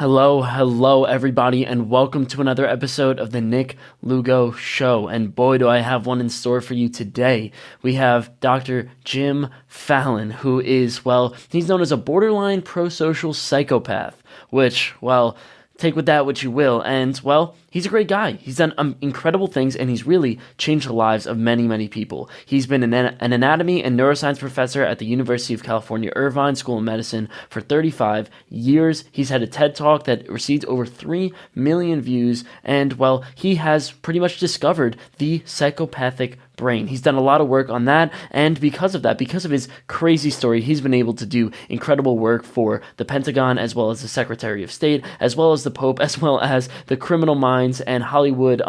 Hello, everybody, and welcome to another episode of the Nick Lugo Show. And boy, do I have one in store for you today. We have Dr. Jim Fallon, who is, well, he's known as a borderline prosocial psychopath, which, well, take with that what you will. And, well, he's a great guy. He's done incredible things, and he's really changed the lives of many, many people. He's been an anatomy and neuroscience professor at the University of California, Irvine School of Medicine for 35 years. He's had a TED Talk that received over 3 million views, and, well, he has pretty much discovered the psychopathic brain. He's done a lot of work on that, and because of his crazy story, he's been able to do incredible work for the Pentagon, as well as the Secretary of State, as well as the Pope, as well as the criminal minds and Hollywood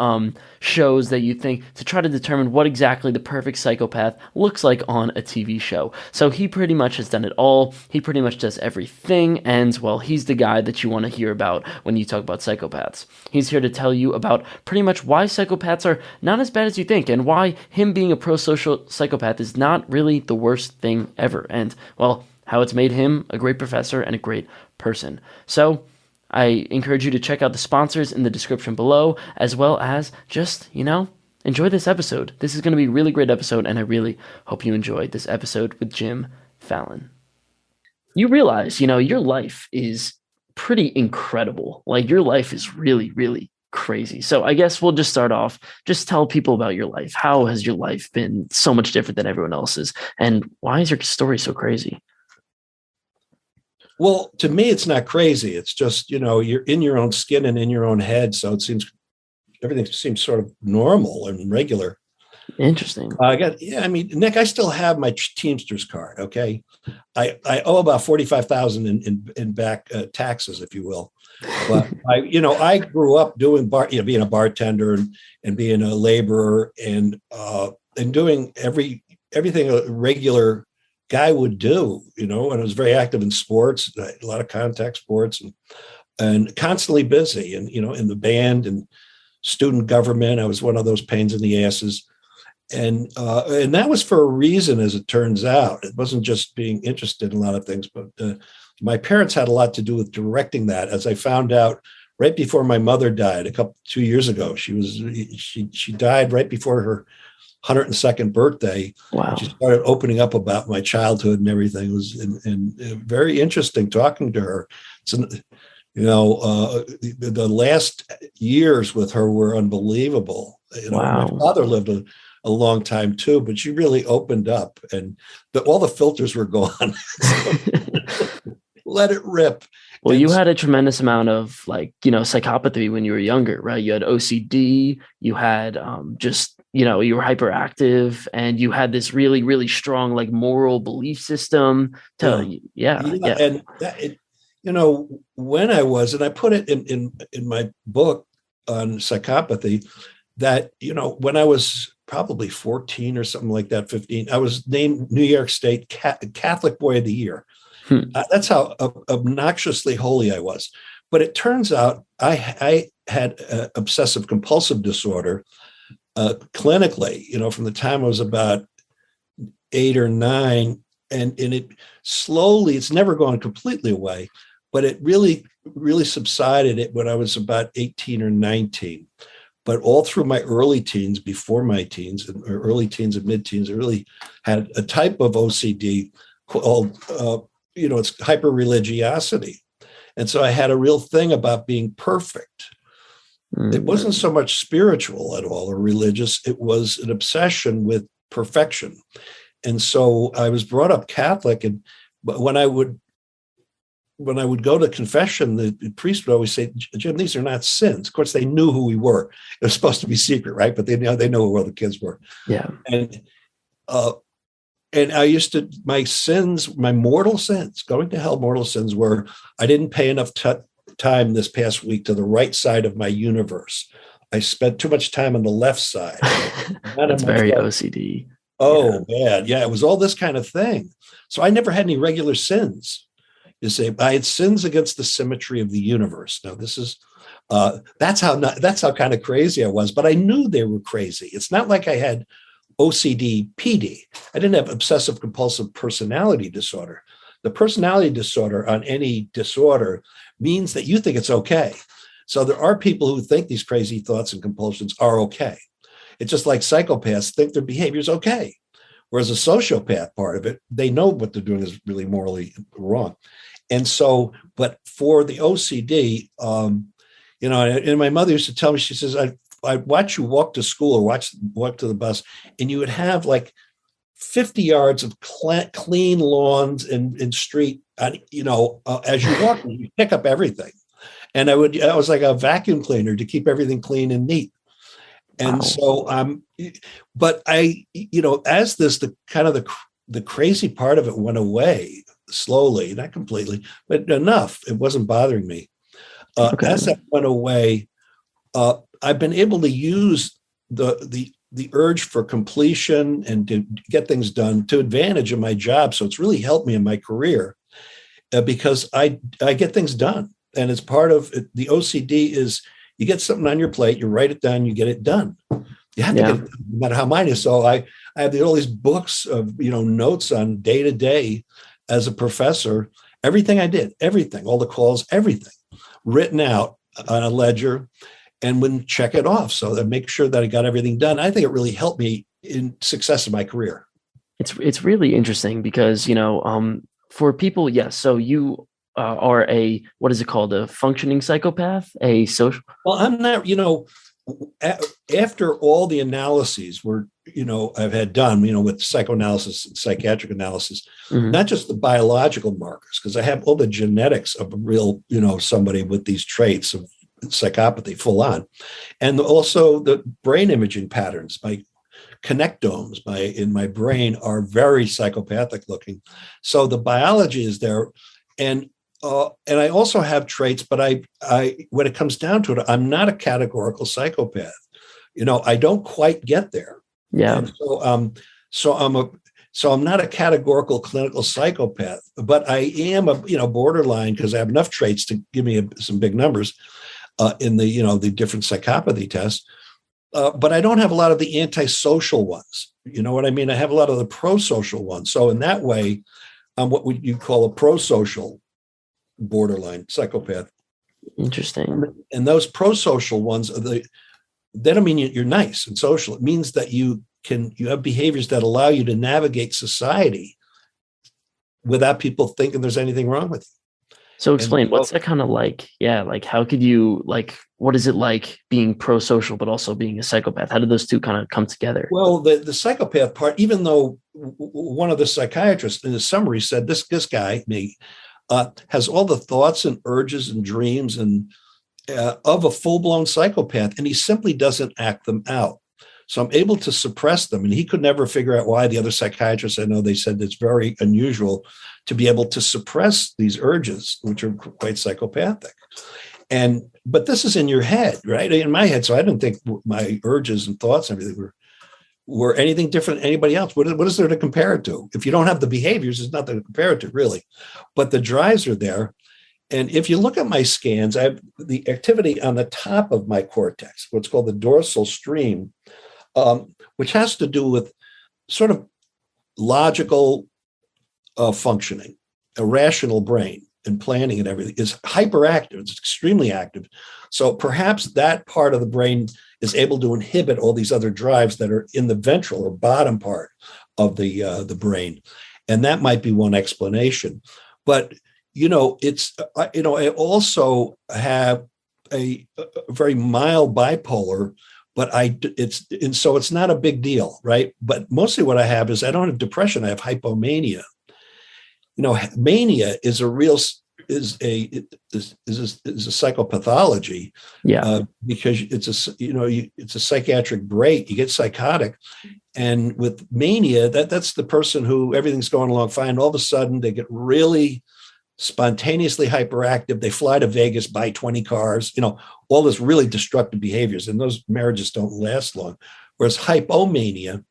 shows that you think, to try to determine what exactly the perfect psychopath looks like on a TV show. So he pretty much has done it all. He pretty much does everything, and, well, he's the guy that you want to hear about when you talk about psychopaths. He's here to tell you about pretty much why psychopaths are not as bad as you think, and why him being a prosocial psychopath is not really the worst thing ever, and, well, how it's made him a great professor and a great person. So I encourage you to check out the sponsors in the description below, as well as just, enjoy this episode. This is going to be a really great episode, and I really hope you enjoyed this episode with Jim Fallon. You realize, your life is pretty incredible. Like, your life is really, really crazy. So I guess we'll just start off. Just tell people about your life. How has your life been so much different than everyone else's? And why is your story so crazy? Well, to me, it's not crazy. It's just, you're in your own skin and in your own head. So everything seems sort of normal and regular. Interesting. Nick, I still have my Teamsters card. Okay. I owe about $45,000 in back taxes, if you will. But I grew up doing being a bartender and being a laborer and doing everything a regular guy would do, and I was very active in sports, a lot of contact sports and constantly busy and, in the band and student government. I was one of those pains in the asses. And that was for a reason, as it turns out. It wasn't just being interested in a lot of things, but my parents had a lot to do with directing that. As I found out right before my mother died 2 years ago, she died right before her 102nd birthday. Wow. She started opening up about my childhood and everything. It was very interesting talking to her. So, the last years with her were unbelievable. Wow. My father lived a long time too, but she really opened up, and all the filters were gone. Let it rip. Well, you had a tremendous amount of psychopathy when you were younger, right? You had OCD, you had you were hyperactive, and you had this really, really strong moral belief system. And when I was, and I put it in my book on psychopathy, that when I was probably 14 or something like that, 15, I was named New York State Catholic Boy of the Year. That's how obnoxiously holy I was. But it turns out I had obsessive compulsive disorder clinically, from the time I was about 8 or 9. And it slowly, it's never gone completely away, but it really, really subsided when I was about 18 or 19. But all through my early teens, before my teens, or early teens and mid-teens, I really had a type of OCD called it's hyper-religiosity. And so I had a real thing about being perfect. It wasn't so much spiritual at all or religious. It was an obsession with perfection. And so I was brought up Catholic. And when I would go to confession, the priest would always say, Jim, these are not sins. Of course, they knew who we were. It was supposed to be secret, right? But they know who all the kids were. Yeah. And I used to, my mortal sins, going to hell, mortal sins were, I didn't pay enough time this past week to the right side of my universe. I spent too much time on the left side. That's very OCD. Oh, man. Yeah, it was all this kind of thing. So I never had any regular sins. You say, I had sins against the symmetry of the universe. Now, this is, that's how kind of crazy I was, but I knew they were crazy. It's not like I had OCD PD. I didn't have obsessive compulsive personality disorder. The personality disorder on any disorder means that you think it's okay. So there are people who think these crazy thoughts and compulsions are okay. It's just like psychopaths think their behavior is okay. Whereas a sociopath part of it, they know what they're doing is really morally wrong. And so, but for the OCD, and my mother used to tell me, she says, I'd watch you walk to school or walk to the bus, and you would have like 50 yards of clean lawns and street, as you walk, you pick up everything. And I was like a vacuum cleaner to keep everything clean and neat. And so, but as the crazy part of it went away slowly, not completely, but enough, it wasn't bothering me. As that went away, I've been able to use the urge for completion and to get things done to advantage of my job. So it's really helped me in my career because I get things done. And it's part of it. The OCD is you get something on your plate, you write it down, you get it done. You have to get it done, no matter how mine is. So I have all these books of notes on day to day as a professor, everything I did, everything, all the calls, everything written out on a ledger, and when check it off so that make sure that I got everything done. I think it really helped me in success in my career. It's really interesting because for people, yes. So you are what is it called? A functioning psychopath, a social. Well, I'm not. After all the analyses I've had done, with psychoanalysis and psychiatric analysis, not just the biological markers, because I have all the genetics of a real, somebody with these traits of psychopathy full on, and also the brain imaging patterns. My connectomes in my brain are very psychopathic looking. So the biology is there, and I also have traits, but I when it comes down to it, I'm not a categorical psychopath. I don't quite get there. Yeah. And so I'm not a categorical clinical psychopath, but I am a borderline because I have enough traits to give me some big numbers in the different psychopathy tests. But I don't have a lot of the antisocial ones. You know what I mean? I have a lot of the prosocial ones. So in that way, I'm what would you call a prosocial borderline psychopath. Interesting. And those prosocial ones they don't mean you're nice and social. It means that you have behaviors that allow you to navigate society without people thinking there's anything wrong with you. So explain, what's that kind of like? Yeah, like how could you what is it like being prosocial but also being a psychopath? How do those two kind of come together? Well, the psychopath part, even though one of the psychiatrists in the summary said this guy, me, has all the thoughts and urges and dreams and of a full-blown psychopath, and he simply doesn't act them out. So I'm able to suppress them, and he could never figure out why. The other psychiatrists I know, they said it's very unusual to be able to suppress these urges, which are quite psychopathic. But this is in your head, right? In my head, so I didn't think my urges and thoughts and everything were anything different than anybody else. What is there to compare it to? If you don't have the behaviors, there's nothing to compare it to, really. But the drives are there. And if you look at my scans, I have the activity on the top of my cortex, what's called the dorsal stream, which has to do with sort of logical functioning, a rational brain and planning and everything is hyperactive. It's extremely active. So perhaps that part of the brain is able to inhibit all these other drives that are in the ventral or bottom part of the brain. And that might be one explanation. But, I also have a very mild bipolar, but so it's not a big deal, right? But mostly what I have is I don't have depression. I have hypomania. Mania is a psychopathology, because it's a psychiatric break. You get psychotic, and with mania, that's the person who everything's going along fine. All of a sudden, they get really spontaneously hyperactive. They fly to Vegas, buy 20 cars. All this really destructive behaviors, and those marriages don't last long. Whereas hypomania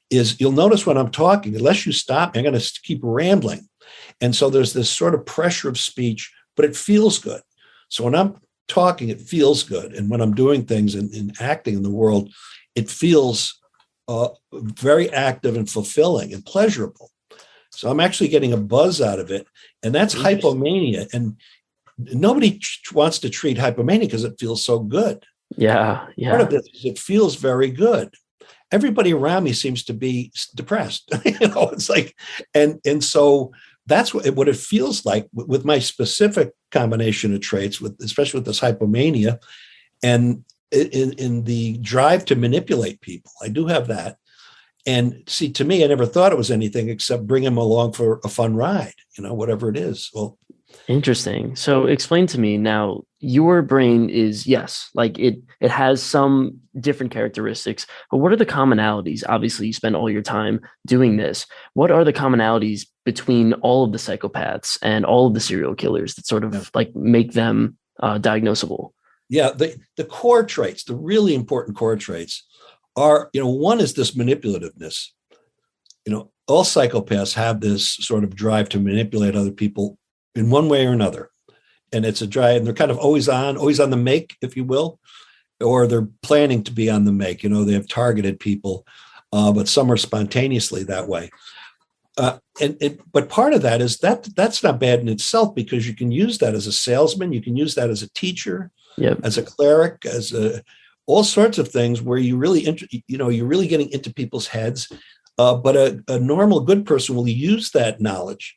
is, you'll notice when I'm talking, unless you stop, I'm going to keep rambling. And so there's this sort of pressure of speech, but it feels good. So when I'm talking, it feels good. And when I'm doing things and acting in the world, it feels very active and fulfilling and pleasurable. So I'm actually getting a buzz out of it. And that's hypomania. And nobody wants to treat hypomania because it feels so good. Yeah. Part of it is it feels very good. Everybody around me seems to be depressed. It's like, and so that's what it feels like with my specific combination of traits, especially with this hypomania, and in the drive to manipulate people. I do have that. And see, to me, I never thought it was anything except bring them along for a fun ride, whatever it is. Well, interesting. So explain to me now, your brain is, yes, like it has some different characteristics, but what are the commonalities? Obviously, you spend all your time doing this. What are the commonalities between all of the psychopaths and all of the serial killers that sort of like make them diagnosable? Yeah, the core traits, the really important core traits are, one is this manipulativeness. All psychopaths have this sort of drive to manipulate other people in one way or another. And it's a drive, and they're kind of always on the make, if you will, or they're planning to be on the make. They have targeted people, but some are spontaneously that way. But part of that is that's not bad in itself, because you can use that as a salesman, you can use that as a teacher, as a cleric, as all sorts of things where you really, you're really getting into people's heads. But a normal good person will use that knowledge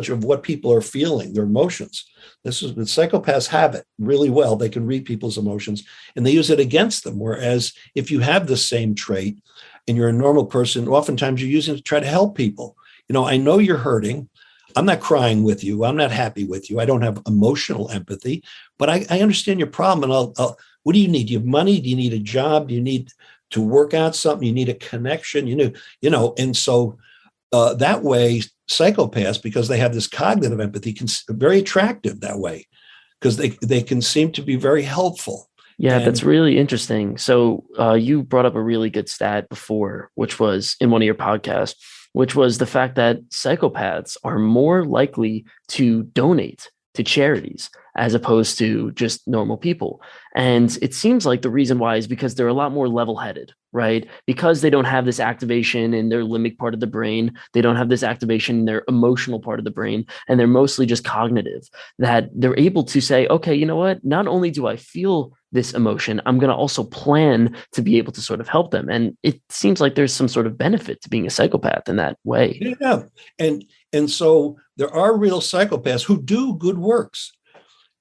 of what people are feeling, their emotions. The psychopaths have it really well. They can read people's emotions and they use it against them. Whereas if you have the same trait and you're a normal person, oftentimes you're using it to try to help people. I know you're hurting. I'm not crying with you. I'm not happy with you. I don't have emotional empathy, but I understand your problem. And what do you need? Do you have money? Do you need a job? Do you need to work out something? You need a connection, and so that way, psychopaths, because they have this cognitive empathy, can be very attractive that way, because they can seem to be very helpful. Yeah, that's really interesting. So you brought up a really good stat before, which was in one of your podcasts, which was the fact that psychopaths are more likely to donate to charities as opposed to just normal people. And it seems like the reason why is because they're a lot more level-headed, right? Because they don't have this activation in their limbic part of the brain. They don't have this activation in their emotional part of the brain, and they're mostly just cognitive, that they're able to say, okay, you know what? Not only do I feel this emotion, I'm going to also plan to be able to sort of help them. And it seems like there's some sort of benefit to being a psychopath in that way. Yeah. And so there are real psychopaths who do good works.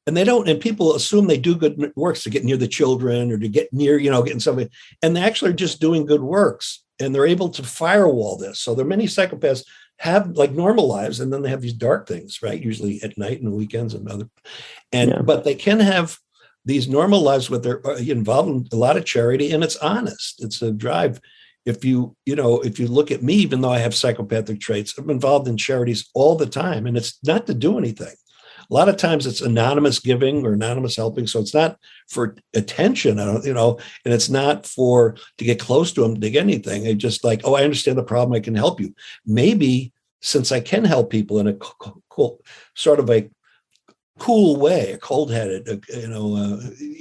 And they don't, and people assume they do good works to get near the children or to get near, getting somebody, and they actually are just doing good works, and they're able to firewall this. So there are many psychopaths have like normal lives, and then they have these dark things, right? Usually at night and the weekends but they can have these normal lives where they're involved in a lot of charity, and it's honest. It's a drive. If you look at me, even though I have psychopathic traits, I'm involved in charities all the time, and it's not to do anything. A lot of times it's anonymous giving or anonymous helping. So it's not for attention, and it's not to get close to them, to get anything. It's just like, oh, I understand the problem. I can help you. Maybe since I can help people in a cool, sort of a cool way, a cold-headed,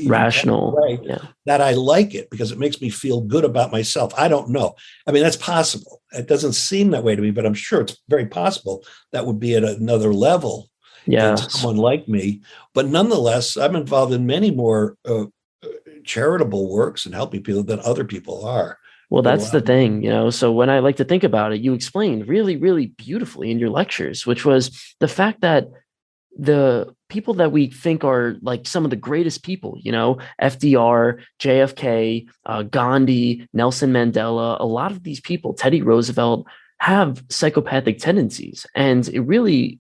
rational way, that I like it because it makes me feel good about myself. I don't know. I mean, that's possible. It doesn't seem that way to me, but I'm sure it's very possible that would be at another level. Yeah, someone like me, but nonetheless, I'm involved in many more charitable works and helping people than other people are. Well, that's the thing, so when I like to think about it, you explained really, really beautifully in your lectures, which was the fact that the people that we think are like some of the greatest people, FDR, JFK, Ghandi, Nelson Mandela, a lot of these people, Teddy Roosevelt, have psychopathic tendencies. And it really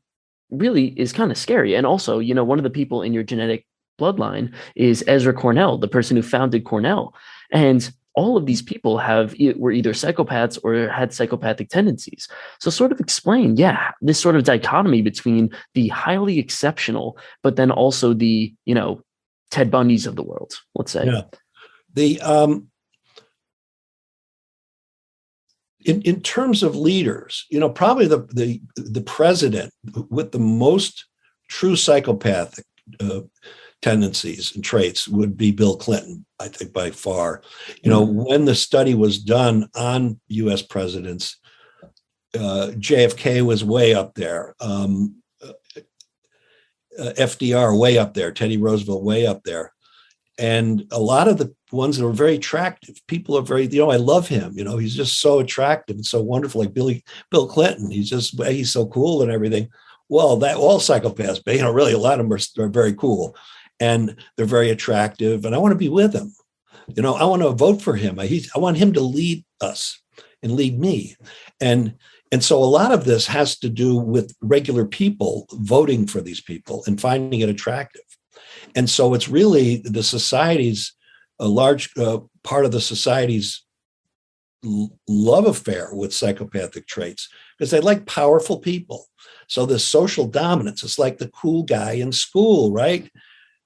is kind of scary. And also, one of the people in your genetic bloodline is Ezra Cornell, the person who founded Cornell. And all of these people were either psychopaths or had psychopathic tendencies. So sort of explain, this sort of dichotomy between the highly exceptional, but then also the, Ted Bundys of the world, let's say. Yeah. The, in terms of leaders, probably the president with the most true psychopathic tendencies and traits would be Bill Clinton, I think, by far. When the study was done on U.S. presidents, JFK was way up there. FDR way up there, Teddy Roosevelt way up there. And a lot of the ones that are very attractive, people are very, I love him. He's just so attractive and so wonderful. Like Bill Clinton, he's so cool and everything. Well, that all psychopaths, but really a lot of them are very cool and they're very attractive. And I want to be with him. I want to vote for him. I want him to lead us and lead me. And so a lot of this has to do with regular people voting for these people and finding it attractive. And so it's really the society's, a large part of the society's love affair with psychopathic traits, because they like powerful people. So the social dominance is like the cool guy in school, right?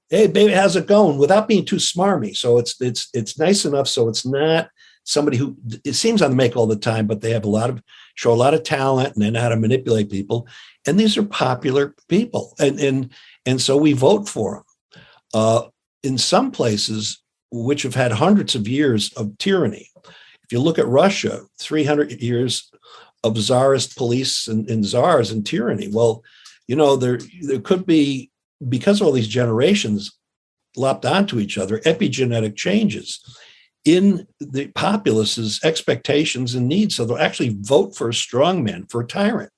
Hey, baby, how's it going? Without being too smarmy. So it's nice enough. So it's not somebody who it seems on the make all the time, but they have show a lot of talent and they know how to manipulate people. And these are popular people. And so we vote for them. In some places, which have had hundreds of years of tyranny. If you look at Russia, 300 years of czarist police and czars and tyranny. Well, there could be, because all these generations lopped onto each other, epigenetic changes in the populace's expectations and needs. So they'll actually vote for a strongman, for a tyrant.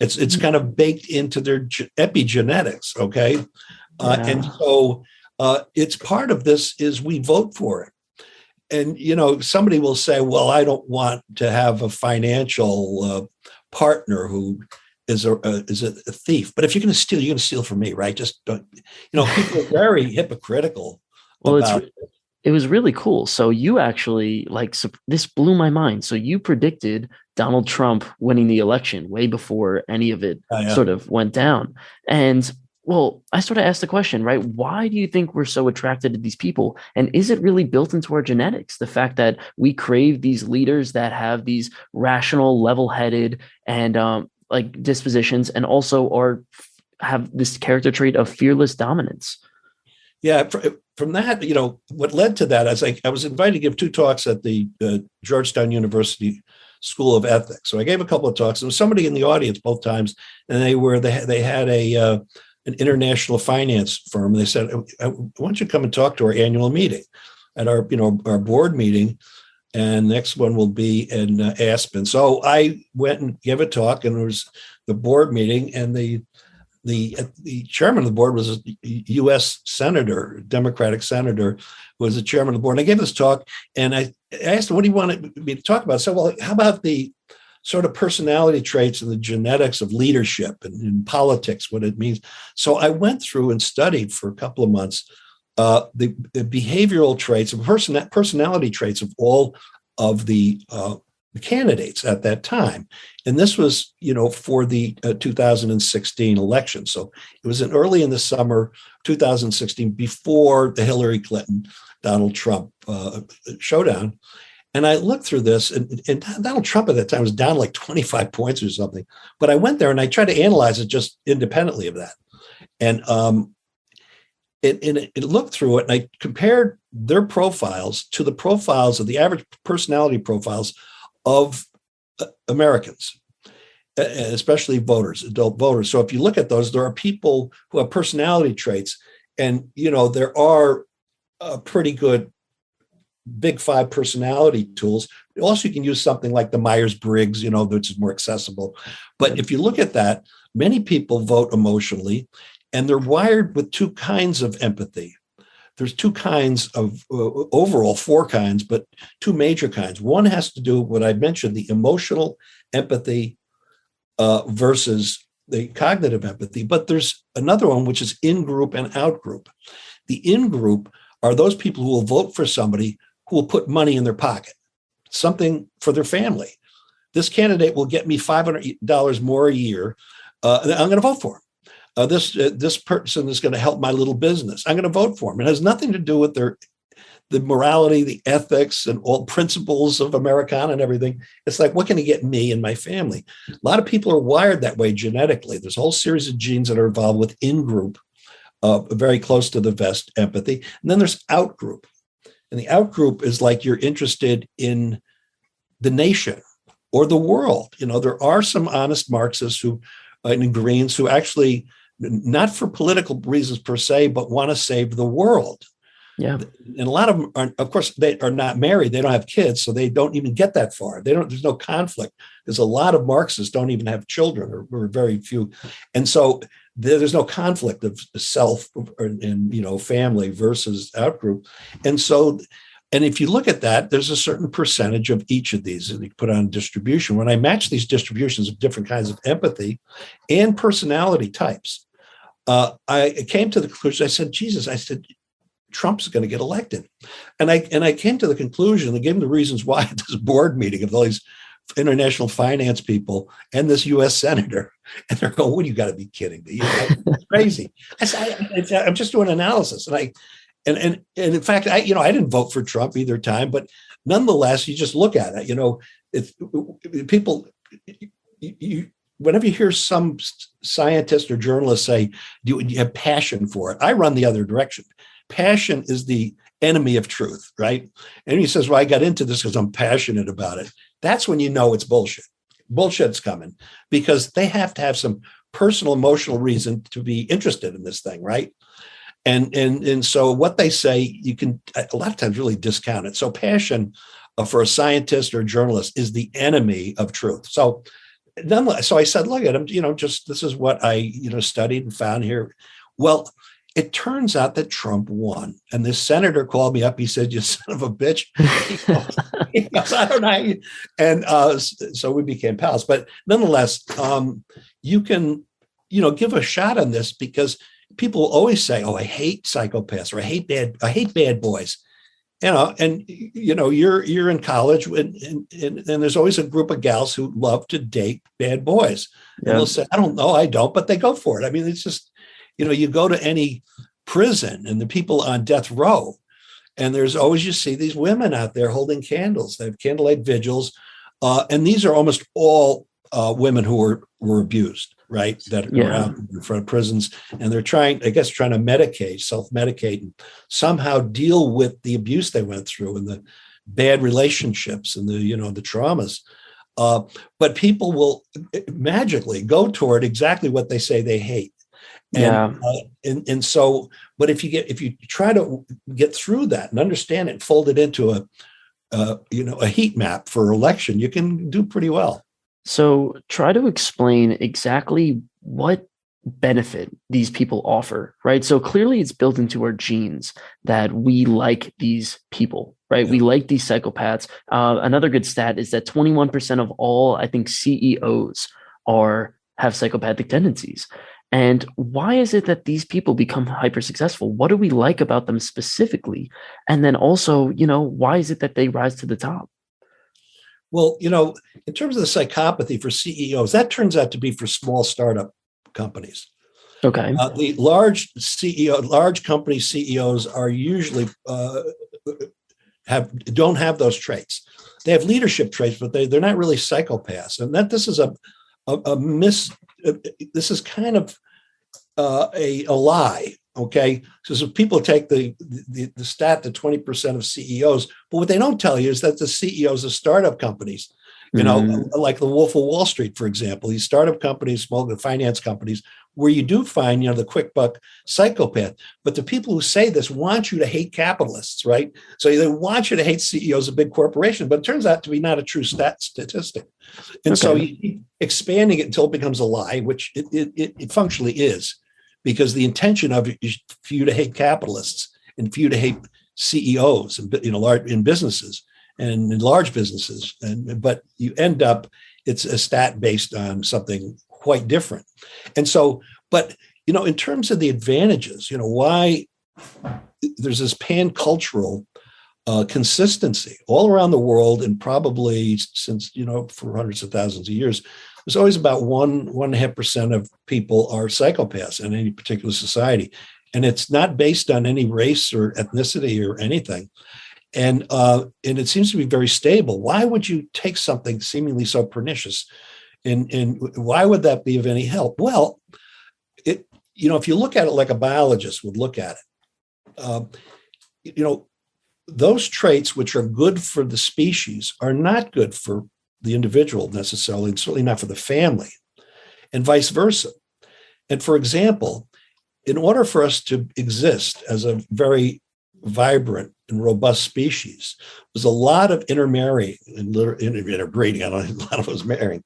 It's kind of baked into their epigenetics, okay? And so it's part of this is we vote for it. And, somebody will say, well, I don't want to have a financial partner who is a thief. But if you're going to steal, you're going to steal from me, right? Just don't, people are very hypocritical. Well, it was really cool. So you actually this blew my mind. So you predicted Donald Trump winning the election way before any of it sort of went down. And well, I sort of asked the question, right? Why do you think we're so attracted to these people? And is it really built into our genetics? The fact that we crave these leaders that have these rational, level-headed, and dispositions, and also have this character trait of fearless dominance. Yeah, from that, what led to that, I was invited to give 2 talks at the Georgetown University School of Ethics. So I gave a couple of talks. There was somebody in the audience both times, and they had an international finance firm. And they said, "Why don't you come and talk to our annual meeting at our board meeting? And the next one will be in Aspen." So I went and gave a talk, and it was the board meeting, and the chairman of the board was a U.S. senator, Democratic senator, who was the chairman of the board. And I gave this talk, and I asked him, what do you want me to talk about? I said, well, how about the sort of personality traits and the genetics of leadership and politics, what it means. So I went through and studied for a couple of months the behavioral traits and personality traits of all of the candidates at that time. And this was, for the 2016 election. So it was early in the summer 2016, before the Hillary Clinton, Donald Trump showdown. And I looked through this, and Donald Trump at that time was down like 25 points or something. But I went there and I tried to analyze it just independently of that. And it looked through it, and I compared their profiles to the profiles of the average personality profiles of Americans, especially adult voters. So if you look at those, there are people who have personality traits, and there are pretty good Big 5 personality tools. Also, you can use something like the Myers-Briggs, which is more accessible. But if you look at that, many people vote emotionally, and they're wired with 2 kinds of empathy. There's 2 kinds of, overall 4 kinds, but 2 major kinds. One has to do with what I mentioned, the emotional empathy versus the cognitive empathy. But there's another one, which is in-group and out-group. The in-group are those people who will vote for somebody who will put money in their pocket, something for their family. This candidate will get me $500 more a year. I'm going to vote for him. This person is going to help my little business. I'm going to vote for him. It has nothing to do with the morality, the ethics, and all principles of Americana and everything. It's like, what can he get me and my family? A lot of people are wired that way genetically. There's a whole series of genes that are involved with in-group, very close to the vest empathy. And then there's out-group. And the out-group is like you're interested in the nation or the world. There are some honest Marxists and Greens who actually not for political reasons per se, but want to save the world. Yeah. And a lot of them are, of course, they are not married. They don't have kids, so they don't even get that far. There's no conflict. There's a lot of Marxists don't even have children, or very few. And so there's no conflict of self and family versus outgroup. And so, and if you look at that, there's a certain percentage of each of these that you put on distribution. When I match these distributions of different kinds of empathy and personality types, I came to the conclusion. I said, Trump's going to get elected. And I came to the conclusion, I gave him the reasons why at this board meeting of all these international finance people and this U.S. senator. And they're going, "What, you got to be kidding me. It's crazy." I said, I'm just doing analysis. And in fact, I didn't vote for Trump either time, but nonetheless, you just look at it, if people, whenever you hear some scientist or journalist say, do you have passion for it? I run the other direction. Passion is the enemy of truth, right? And he says, "Well, I got into this because I'm passionate about it." That's when you know it's bullshit. Bullshit's coming, because they have to have some personal, emotional reason to be interested in this thing, right? And so what they say, you can a lot of times really discount it. So passion for a scientist or a journalist is the enemy of truth. So nonetheless, so I said, look at him, this is what I studied and found here. Well, it turns out that Trump won. And this senator called me up. He said, "You son of a bitch." He goes, "I don't know." And so we became pals. But nonetheless, you can, give a shot on this, because people always say, "Oh, I hate psychopaths," or I hate bad boys. You're in college, and there's always a group of gals who love to date bad boys. Yeah. And they'll say, "I don't know, I don't," but they go for it. I mean, it's just, you go to any prison and the people on death row, and there's always, you see these women out there holding candles. They have candlelight vigils. And these are almost all women who were abused, right? That are out in front of prisons. And they're trying to self-medicate, and somehow deal with the abuse they went through and the bad relationships and the traumas. But people will magically go toward exactly what they say they hate. And so, but if you try to get through that and understand it and fold it into a heat map for election, you can do pretty well. So try to explain exactly what benefit these people offer, right? So clearly it's built into our genes that we like these people, right? Yeah. We like these psychopaths. Another good stat is that 21% of all, I think, CEOs have psychopathic tendencies. And why is it that these people become hyper successful? What do we like about them specifically? And then also, why is it that they rise to the top? Well, in terms of the psychopathy for CEOs, that turns out to be for small startup companies. Okay. The large company CEOs are usually don't have those traits. They have leadership traits, but they're not really psychopaths. And this is this is kind of a lie. Okay, so people take the stat that 20% of CEOs, but what they don't tell you is that the CEOs of startup companies, like the Wolf of Wall Street, for example, these startup companies, small finance companies, where you do find, the quick buck psychopath. But the people who say this want you to hate capitalists, right? So they want you to hate CEOs of big corporations, but it turns out to be not a true statistic. And so you keep expanding it until it becomes a lie, which it functionally is. Because the intention of it is for you to hate capitalists and for you to hate CEOs and in businesses and in large businesses, but you end up, it's a stat based on something quite different. And so, but in terms of the advantages, why there's this pan-cultural consistency all around the world, and probably since for hundreds of thousands of years. There's always about 1.5% of people are psychopaths in any particular society. And it's not based on any race or ethnicity or anything. And it seems to be very stable. Why would you take something seemingly so pernicious? And why would that be of any help? Well, if you look at it like a biologist would look at it, those traits which are good for the species are not good for the individual necessarily, and certainly not for the family, and vice versa. And for example, in order for us to exist as a very vibrant and robust species, there's a lot of intermarrying and interbreeding. I don't know, a lot of us marrying,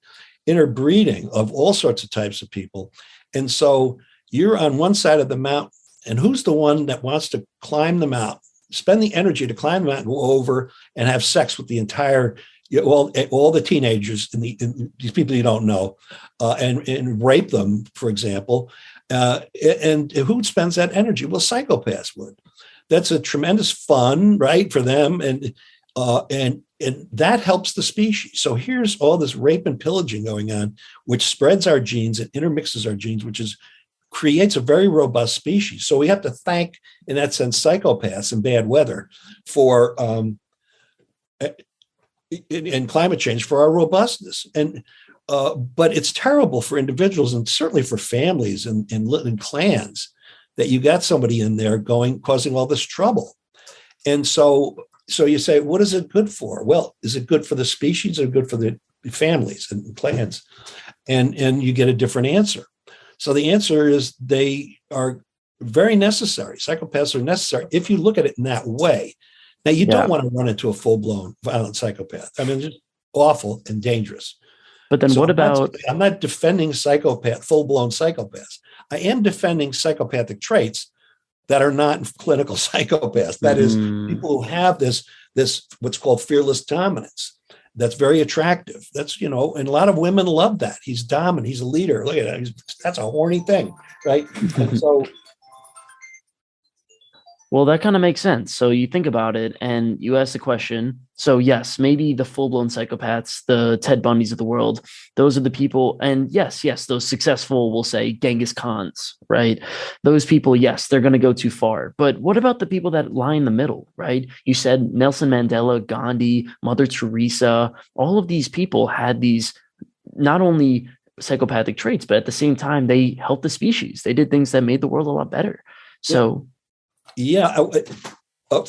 interbreeding of all sorts of types of people. And so you're on one side of the mountain, and who's the one that wants to climb the mountain, spend the energy to climb the mountain, go over and have sex with the entire, all the teenagers and these people you don't know, and rape them, for example. And who spends that energy? Well, psychopaths would. That's a tremendous fun, right, for them, and that helps the species. So here's all this rape and pillaging going on, which spreads our genes and intermixes our genes, which creates a very robust species. So we have to thank, in that sense, psychopaths and bad weather for and climate change for our robustness. And but it's terrible for individuals and certainly for families and clans that you got somebody in there causing all this trouble. And so you say, what is it good for? Well, is it good for the species or good for the families and clans? And you get a different answer. So the answer is they are very necessary. Psychopaths are necessary if you look at it in that way. Now, you don't want to run into a full-blown violent psychopath. I mean, just awful and dangerous. But then what about... I'm not defending full-blown psychopaths. I am defending psychopathic traits that are not clinical psychopaths. That is, people who have this what's called fearless dominance. That's very attractive. That's, and a lot of women love that. He's dominant. He's a leader. Look at that. That's a horny thing, right? And so... Well, that kind of makes sense. So you think about it and you ask the question. So yes, maybe the full-blown psychopaths, the Ted Bundys of the world, those are the people. And yes, those successful, we'll say Genghis Khans, right? Those people, yes, they're going to go too far. But what about the people that lie in the middle, right? You said Nelson Mandela, Ghandi, Mother Theresa, all of these people had these not only psychopathic traits, but at the same time, they helped the species. They did things that made the world a lot better. So... Yeah,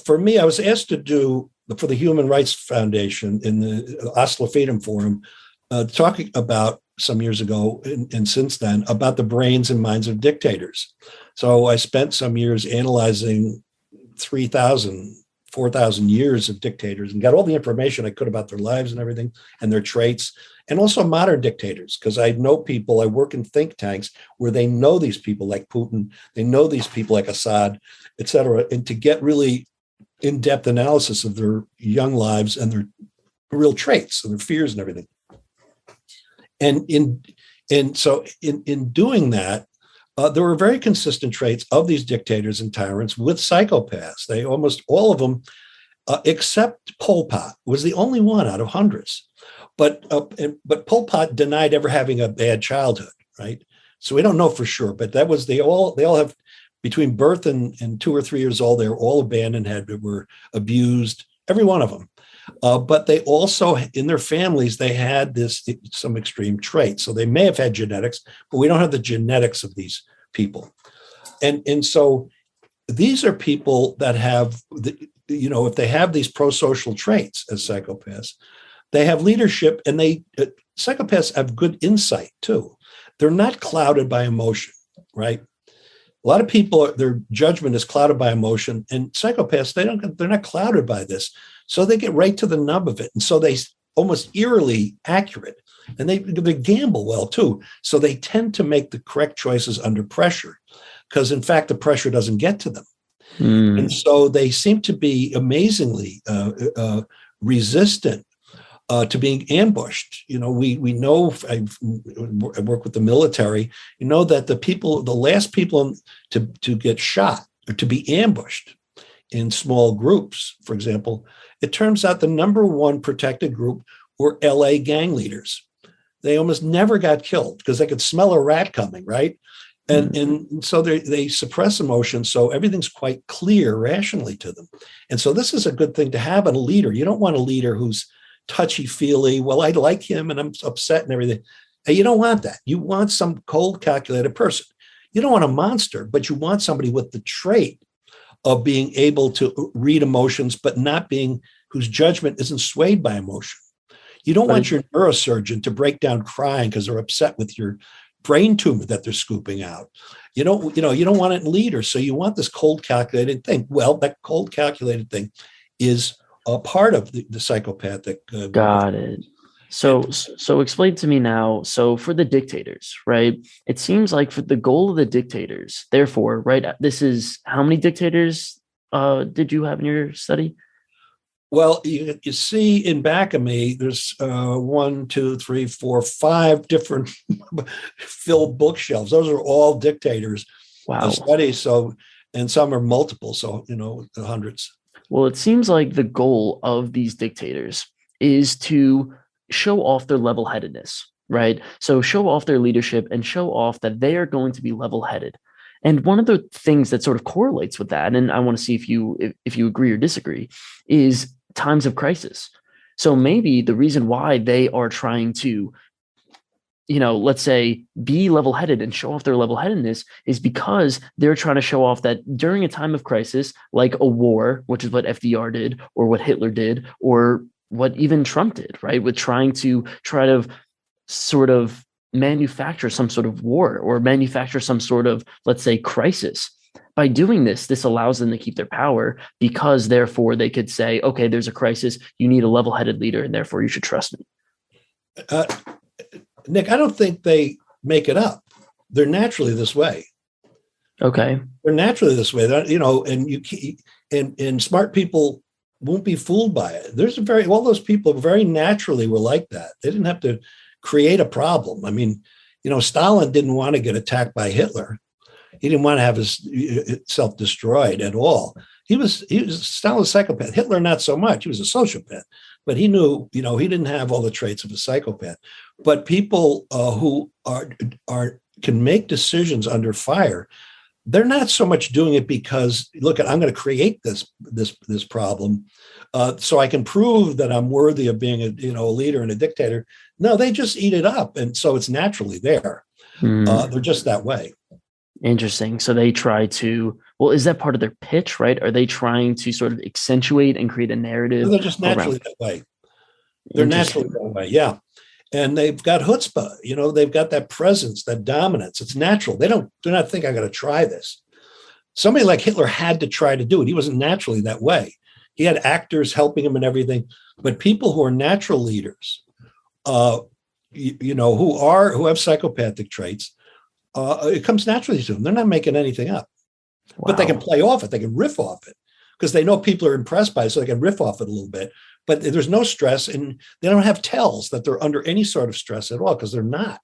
for me, I was asked to do for the Human Rights Foundation in the Oslo Freedom Forum, talking about some years ago and since then about the brains and minds of dictators. So I spent some years analyzing 4,000 years of dictators and got all the information I could about their lives and everything and their traits, and also modern dictators, because I know people, I work in think tanks where they know these people like Putin, they know these people like Assad, et cetera, and to get really in-depth analysis of their young lives and their real traits and their fears and everything. And so in doing that, there were very consistent traits of these dictators and tyrants with psychopaths. They almost all of them, except Pol Pot, was the only one out of hundreds. But Pol Pot denied ever having a bad childhood, right? So we don't know for sure. But that was they all have between birth and 2 or 3 years old. They were all abandoned, were abused, every one of them. But they also, in their families, they had some extreme traits. So they may have had genetics, but we don't have the genetics of these people. And so these are people that have, if they have these prosocial traits as psychopaths, they have leadership, and psychopaths have good insight too. They're not clouded by emotion, right? A lot of people, their judgment is clouded by emotion, and psychopaths, they're not clouded by this. So they get right to the nub of it. And so they almost eerily accurate, and they gamble well too. So they tend to make the correct choices under pressure, because in fact, the pressure doesn't get to them. And so they seem to be amazingly resistant to being ambushed. We know, I work with the military, that the last people to get shot or to be ambushed in small groups, for example, it turns out the number one protected group were LA gang leaders. They almost never got killed because they could smell a rat coming, right? And so they suppress emotion, so everything's quite clear rationally to them. And so this is a good thing to have in a leader. You don't want a leader who's touchy-feely, well, I like him and I'm upset and everything. And you don't want that. You want some cold, calculated person. You don't want a monster, but you want somebody with the trait of being able to read emotions, but whose judgment isn't swayed by emotion. You don't want your neurosurgeon to break down crying because they're upset with your brain tumor that they're scooping out. You don't want it in leaders. So you want this cold calculated thing. Well, that cold calculated thing is a part of the psychopathic. Got it. So explain to me now. So for the dictators, right? It seems like for the goal of the dictators, therefore, right? This is how many dictators did you have in your study? Well, you see in back of me, there's 1, 2, 3, 4, 5 different filled bookshelves. Those are all dictators Wow. studies. So, and some are multiple. So, the hundreds. Well, it seems like the goal of these dictators is to show off their level-headedness, right? So show off their leadership and show off that they are going to be level-headed. And one of the things that sort of correlates with that, and I want to see if you agree or disagree, is times of crisis. So maybe the reason why they are trying to, let's say, be level-headed and show off their level-headedness is because they're trying to show off that during a time of crisis, like a war, which is what FDR did, or what Hitler did, or what even Trump did, right? With try to sort of manufacture some sort of war or manufacture some sort of, let's say, crisis. By doing this allows them to keep their power because therefore they could say, okay, there's a crisis. You need a level-headed leader and therefore you should trust me. Nick, I don't think they make it up. They're naturally this way. Okay. They're naturally this way. And smart people won't be fooled by it. All those people very naturally were like that. They didn't have to create a problem. I mean, Stalin didn't want to get attacked by Hitler. He didn't want to have himself destroyed at all. He was Stalin's psychopath. Hitler, not so much. He was a sociopath, but he knew, he didn't have all the traits of a psychopath. But people who can make decisions under fire, they're not so much doing it because, look, I'm going to create this problem so I can prove that I'm worthy of being a leader and a dictator. No, they just eat it up, and so it's naturally there. They're just that way. Interesting. So they try to. Well, is that part of their pitch, right? Are they trying to sort of accentuate and create a narrative? No, they're just naturally that way. They're naturally that way, yeah. And they've got chutzpah, they've got that presence, that dominance. It's natural. They do not think I'm going to try this. Somebody like Hitler had to try to do it. He wasn't naturally that way. He had actors helping him and everything. But people who are natural leaders, who have psychopathic traits, it comes naturally to them. They're not making anything up. Wow. But they can play off it. They can riff off it because they know people are impressed by it, so they can riff off it a little bit. But there's no stress, and they don't have tells that they're under any sort of stress at all because they're not.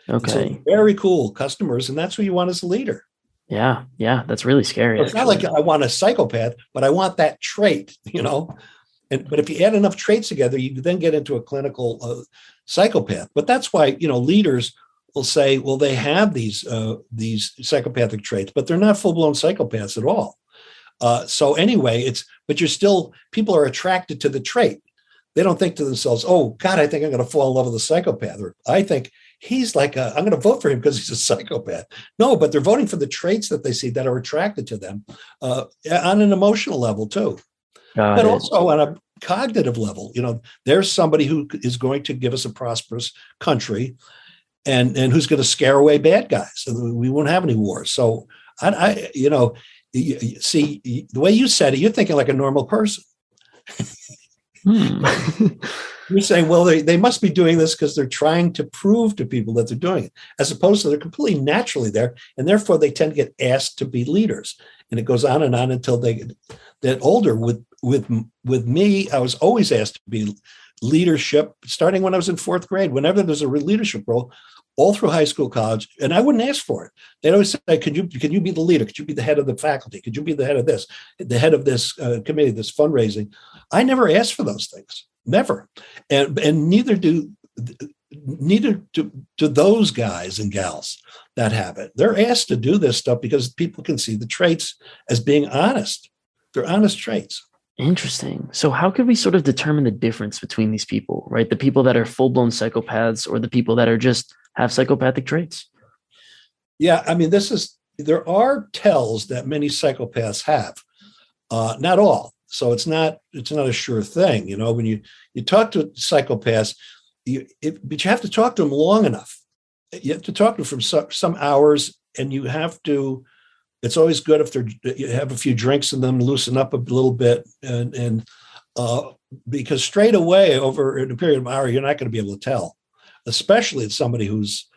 Okay. So very cool customers, and that's what you want as a leader. Yeah, that's really scary. It's not like I want a psychopath, but I want that trait, But if you add enough traits together, you then get into a clinical psychopath. But that's why leaders will say, well, they have these psychopathic traits, but they're not full-blown psychopaths at all. So anyway, but people are attracted to the trait. They don't think to themselves, oh God, I think I'm going to fall in love with a psychopath. Or I think he's I'm going to vote for him because he's a psychopath. No, but they're voting for the traits that they see that are attracted to them on an emotional level too. But also on a cognitive level, there's somebody who is going to give us a prosperous country and who's going to scare away bad guys. So we won't have any wars. So you see, the way you said it, you're thinking like a normal person. You're saying, well, they must be doing this because they're trying to prove to people that they're doing it, as opposed to they're completely naturally there, and therefore they tend to get asked to be leaders. And it goes on and on until they get older. With me, I was always asked to be leadership, starting when I was in 4th grade. Whenever there's a leadership role, all through high school, college, and I wouldn't ask for it. They'd always say, "Could you be the leader? Could you be the head of the faculty? Could you be the head of this, the head of this committee, this fundraising?" I never asked for those things, never, and neither do those guys and gals that have it. They're asked to do this stuff because people can see the traits as being honest. They're honest traits. Interesting. So how could we sort of determine the difference between these people, right? The people that are full-blown psychopaths or the people that are just have psychopathic traits? Yeah, I mean, there are tells that many psychopaths have, not all. So it's not a sure thing. When you talk to psychopaths, but you have to talk to them long enough you have to talk to them for some hours, and you have to. It's always good if you have a few drinks in them, loosen up a little bit, and because straight away over in a period of an hour, you're not going to be able to tell, especially it's somebody who's,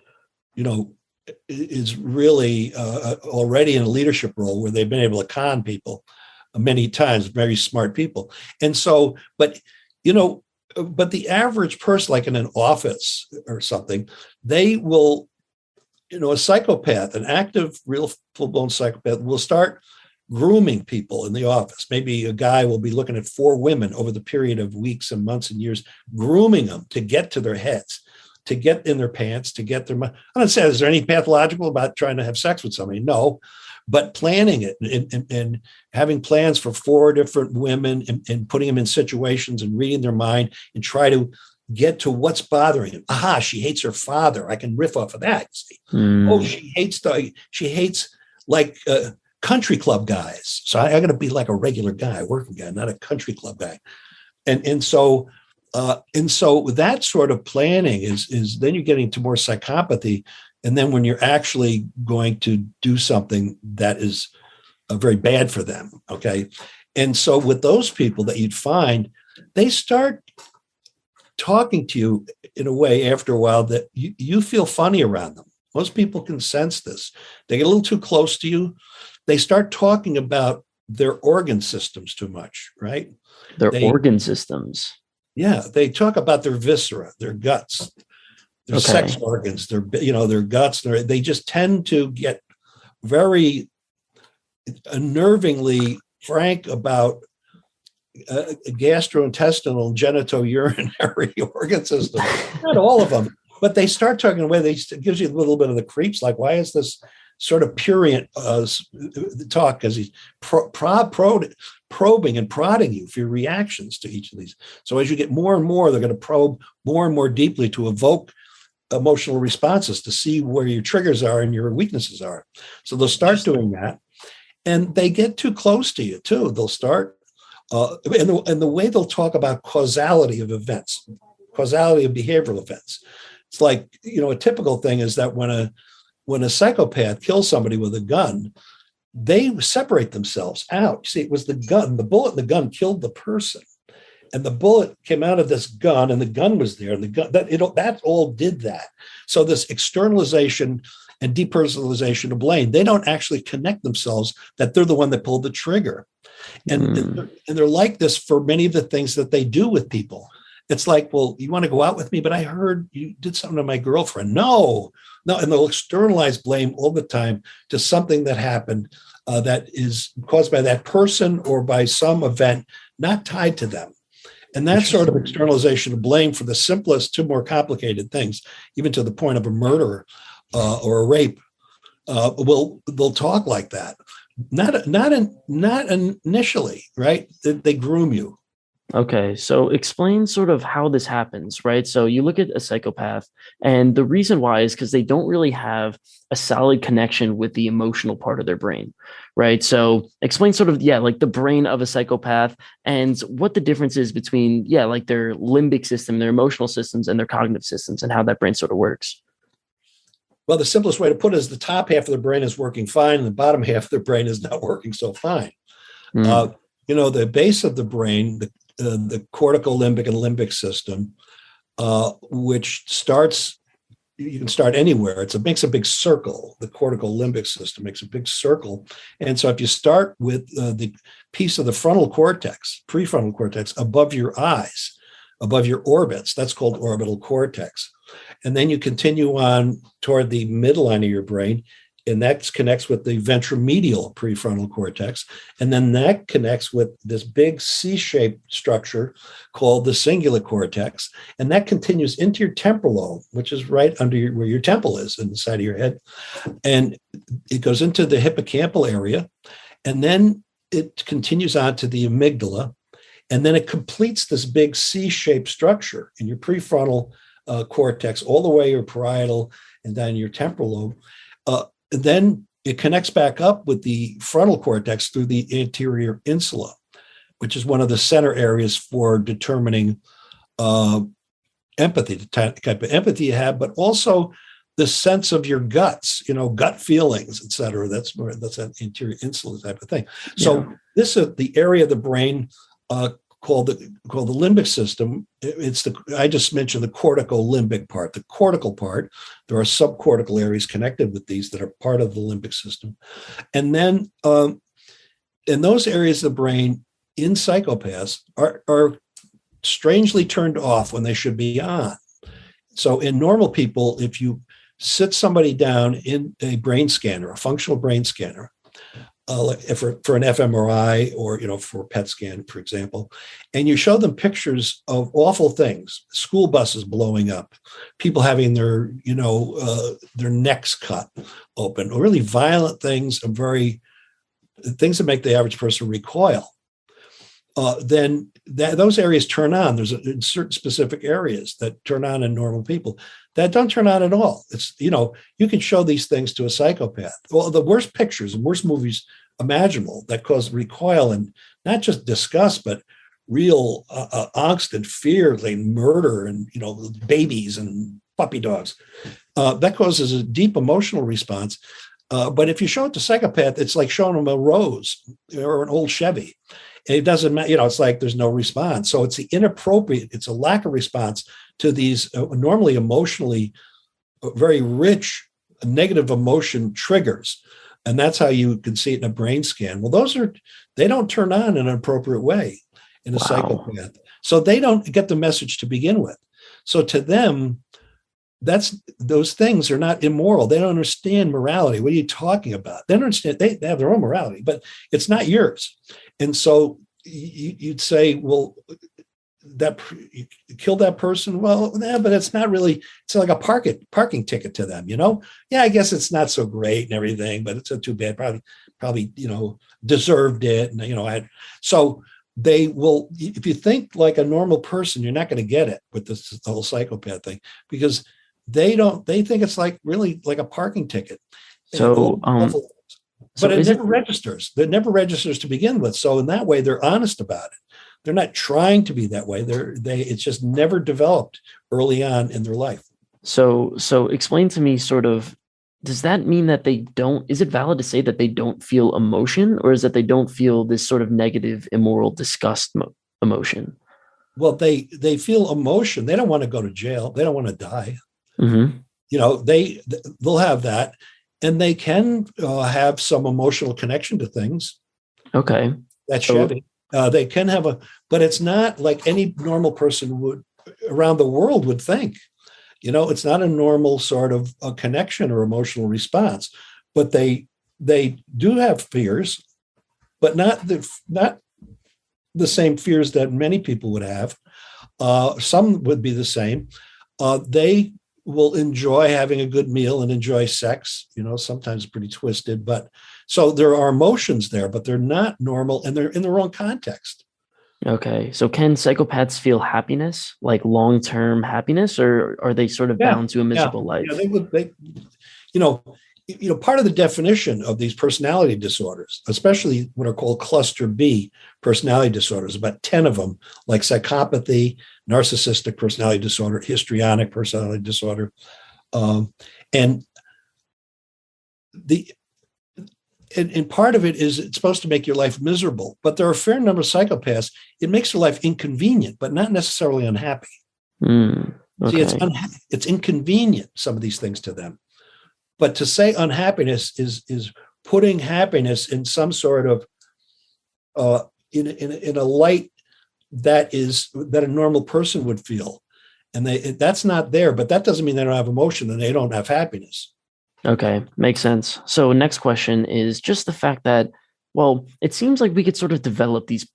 is really already in a leadership role where they've been able to con people many times, very smart people. And so, but the average person, like in an office or something, they will, a psychopath, an active, real full-blown psychopath will start grooming people in the office. Maybe a guy will be looking at 4 women over the period of weeks and months and years, grooming them to get to their heads, to get in their pants, to get their. I'm not saying, is there any pathological about trying to have sex with somebody? No, but planning it and having plans for 4 different women and putting them in situations and reading their mind and try to get to what's bothering him. Aha, she hates her father. I can riff off of that. See? Oh, she hates like country club guys. So I got to be like a regular guy, working guy, not a country club guy. And so that sort of planning is then you're getting to more psychopathy. And then when you're actually going to do something that is very bad for them. Okay. And so with those people that you'd find, they start talking to you in a way after a while that you feel funny around them. Most people can sense this. They get a little too close to you. They start talking about their organ systems too much, right? Their organ systems. Yeah, they talk about their viscera, their guts, their sex organs, their guts. They just tend to get very unnervingly frank about gastrointestinal, genitourinary organ system. Not all of them, but they start talking away. It gives you a little bit of the creeps. Like, why is this sort of purient talk? Because he's probing and prodding you for your reactions to each of these. So as you get more and more, they're going to probe more and more deeply to evoke emotional responses, to see where your triggers are and your weaknesses are. So they'll start doing that, and they get too close to you too. They'll start. And the way they'll talk about causality of events, causality of behavioral events. It's like, a typical thing is that when a psychopath kills somebody with a gun, they separate themselves out. You see, it was the gun, the bullet in the gun killed the person. And the bullet came out of this gun, and the gun was there, and the gun that all did that. So this externalization and depersonalization of blame, they don't actually connect themselves that they're the one that pulled the trigger. And they're like this for many of the things that they do with people. It's like, well, you want to go out with me, but I heard you did something to my girlfriend. No. And they'll externalize blame all the time to something that happened that is caused by that person or by some event not tied to them. And that sort of externalization of blame for the simplest to more complicated things, even to the point of a murder or a rape, they'll talk like that. Not initially, right? They groom you. Okay, so explain sort of how this happens, right? So you look at a psychopath, and the reason why is because they don't really have a solid connection with the emotional part of their brain, right? So explain sort of, like the brain of a psychopath and what the difference is between, like their limbic system, their emotional systems, and their cognitive systems, and how that brain sort of works. Well, the simplest way to put it is the top half of the brain is working fine, and the bottom half of the brain is not working so fine. The base of the brain, the cortical limbic and limbic system, which starts, you can start anywhere. It makes a big circle. The cortical limbic system makes a big circle. And so if you start with the piece of the frontal cortex, prefrontal cortex, above your eyes, above your orbits, that's called orbital cortex. And then you continue on toward the midline of your brain, and that connects with the ventromedial prefrontal cortex. And then that connects with this big C-shaped structure called the cingulate cortex. And that continues into your temporal lobe, which is right under where your temple is, in the side of your head. And it goes into the hippocampal area. And then it continues on to the amygdala. And then it completes this big C-shaped structure in your prefrontal cortex, all the way your parietal and down your temporal lobe. Then it connects back up with the frontal cortex through the anterior insula, which is one of the center areas for determining empathy, the type of empathy you have, but also the sense of your guts, gut feelings, et cetera. That's an interior insula type of thing. So this is the area of the brain called the limbic system. I just mentioned the cortical limbic part, the cortical part. There are subcortical areas connected with these that are part of the limbic system. And then in those areas of the brain in psychopaths are strangely turned off when they should be on. So in normal people, if you sit somebody down in a brain scanner, a functional brain scanner, for an fMRI or for a PET scan, for example, and you show them pictures of awful things, school buses blowing up, people having their necks cut open, really violent things, things that make the average person recoil. Then those areas turn on. There's certain specific areas that turn on in normal people that don't turn on at all. It's, you can show these things to a psychopath. Well, the worst pictures and worst movies imaginable that cause recoil and not just disgust, but real angst and fear, like murder and, babies and puppy dogs. That causes a deep emotional response. But if you show it to psychopath, it's like showing them a rose or an old Chevy. It doesn't matter, it's like there's no response. So it's it's a lack of response to these normally emotionally very rich negative emotion triggers. And that's how you can see it in a brain scan. Well, they don't turn on in an appropriate way in a psychopath. So they don't get the message to begin with. So to them, those things are not immoral. They don't understand morality. What are you talking about? They don't understand. They have their own morality, but it's not yours. And so you'd say, well, you killed that person. Well, yeah, but it's not really. It's like a parking ticket to them. Yeah, I guess it's not so great and everything, but it's not too bad. Probably deserved it. And so they will. If you think like a normal person, you're not going to get it with the whole psychopath thing because they think it's like really like a parking ticket. So, but it never registers. It never registers to begin with. So in that way, they're honest about it. They're not trying to be that way. It's just never developed early on in their life. So explain to me sort of, does that mean that is it valid to say that they don't feel emotion, or is that they don't feel this sort of negative, immoral disgust emotion? Well, they feel emotion. They don't want to go to jail. They don't want to die. Mm-hmm. They'll have that. And they can have some emotional connection to things. Okay. That's Chevy. They can have but it's not like any normal person would around the world would think. It's not a normal sort of a connection or emotional response. But they do have fears, but not the same fears that many people would have. Some would be the same. They will enjoy having a good meal and enjoy sex, sometimes pretty twisted, but so there are emotions there, but they're not normal and they're in the wrong context. Okay. So can psychopaths feel happiness, like long-term happiness, or are they sort of bound to a miserable life? Yeah, they would, part of the definition of these personality disorders, especially what are called cluster B personality disorders, about 10 of them, like psychopathy, narcissistic personality disorder, histrionic personality disorder. And part of it is it's supposed to make your life miserable, but there are a fair number of psychopaths. It makes their life inconvenient, but not necessarily unhappy. Okay. See, it's inconvenient, some of these things to them. But to say unhappiness is putting happiness in some sort of in a light that a normal person would feel, and that's not there. But that doesn't mean they don't have emotion and they don't have happiness. Okay, makes sense. So next question is just the fact that, well, it seems like we could sort of develop these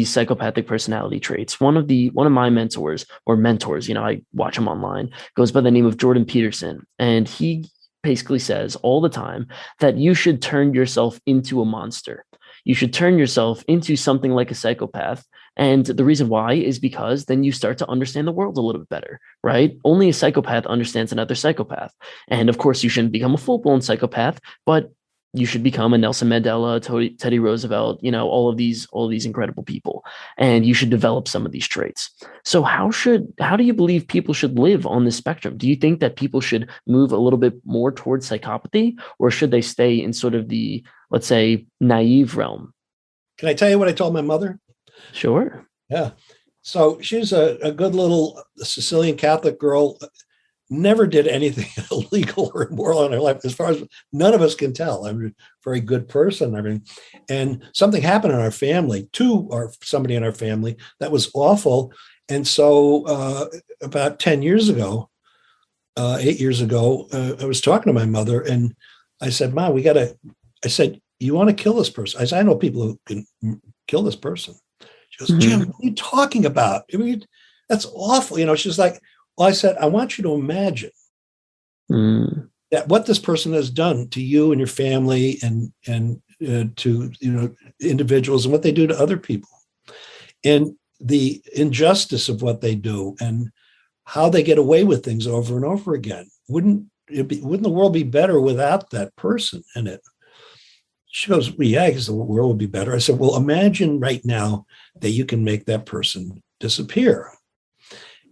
psychopathic personality traits. One of my mentors, I watch him online, goes by the name of Jordan Peterson, and he basically says all the time that you should turn yourself into a monster. You should turn yourself into something like a psychopath. And the reason why is because then you start to understand the world a little bit better, right? Only a psychopath understands another psychopath. And of course, you shouldn't become a full-blown psychopath, but you should become a Nelson Mandela, Teddy Roosevelt, all of these incredible people, and you should develop some of these traits. So how do you believe people should live on this spectrum? Do you think that people should move a little bit more towards psychopathy, or should they stay in sort of the, let's say, naive realm? Can I tell you what I told my mother? Sure. Yeah. So she's a good little Sicilian Catholic girl, never did anything illegal or immoral in her life, as far as none of us can tell. I'm a very good person. I mean, and something happened in our family somebody in our family that was awful. And so about 10 years ago, 8 years ago, I was talking to my mother and I said, Mom, I said, you want to kill this person? I said, I know people who can kill this person. She goes, Jim, what are you talking about? I mean, that's awful. She's like, well, I said, I want you to imagine that what this person has done to you and your family and to individuals and what they do to other people, and the injustice of what they do and how they get away with things over and over again. Wouldn't the world be better without that person in it? She goes, well, yeah, I guess the world would be better. I said, well, imagine right now that you can make that person disappear.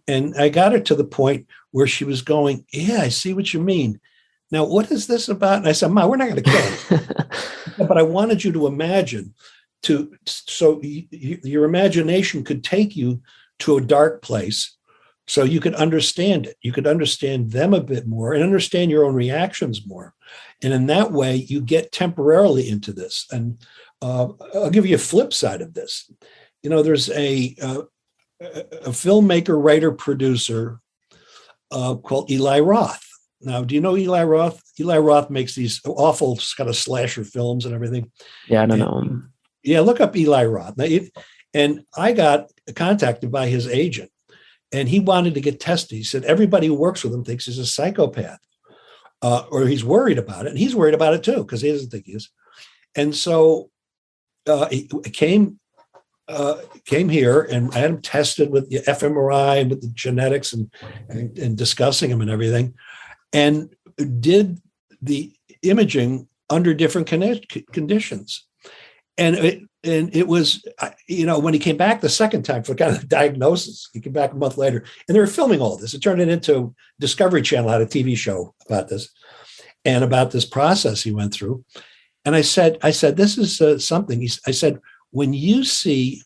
And I got her to the point where she was going, yeah, I see what you mean. Now, what is this about? And I said, Ma, we're not going to kill him. But I wanted you to imagine so your imagination could take you to a dark place so you could understand it. You could understand them a bit more and understand your own reactions more. And in that way, you get temporarily into this. And I'll give you a flip side of this. There's a filmmaker, writer, producer called Eli Roth. Now, do you know Eli Roth? Eli Roth makes these awful kind of slasher films and everything. Yeah, I don't know him. Yeah, look up Eli Roth. And I got contacted by his agent, and he wanted to get tested. He said, everybody who works with him thinks he's a psychopath, or he's worried about it. And he's worried about it too, because he doesn't think he is. And so he came here, and I had him tested with the fMRI and with the genetics and discussing him and everything, and did the imaging under different conditions. And it was, when he came back the second time for kind of the diagnosis, he came back a month later, and they were filming all this. It turned it into Discovery Channel, had a TV show about this and about this process he went through. And I said, this is something. I said, when you see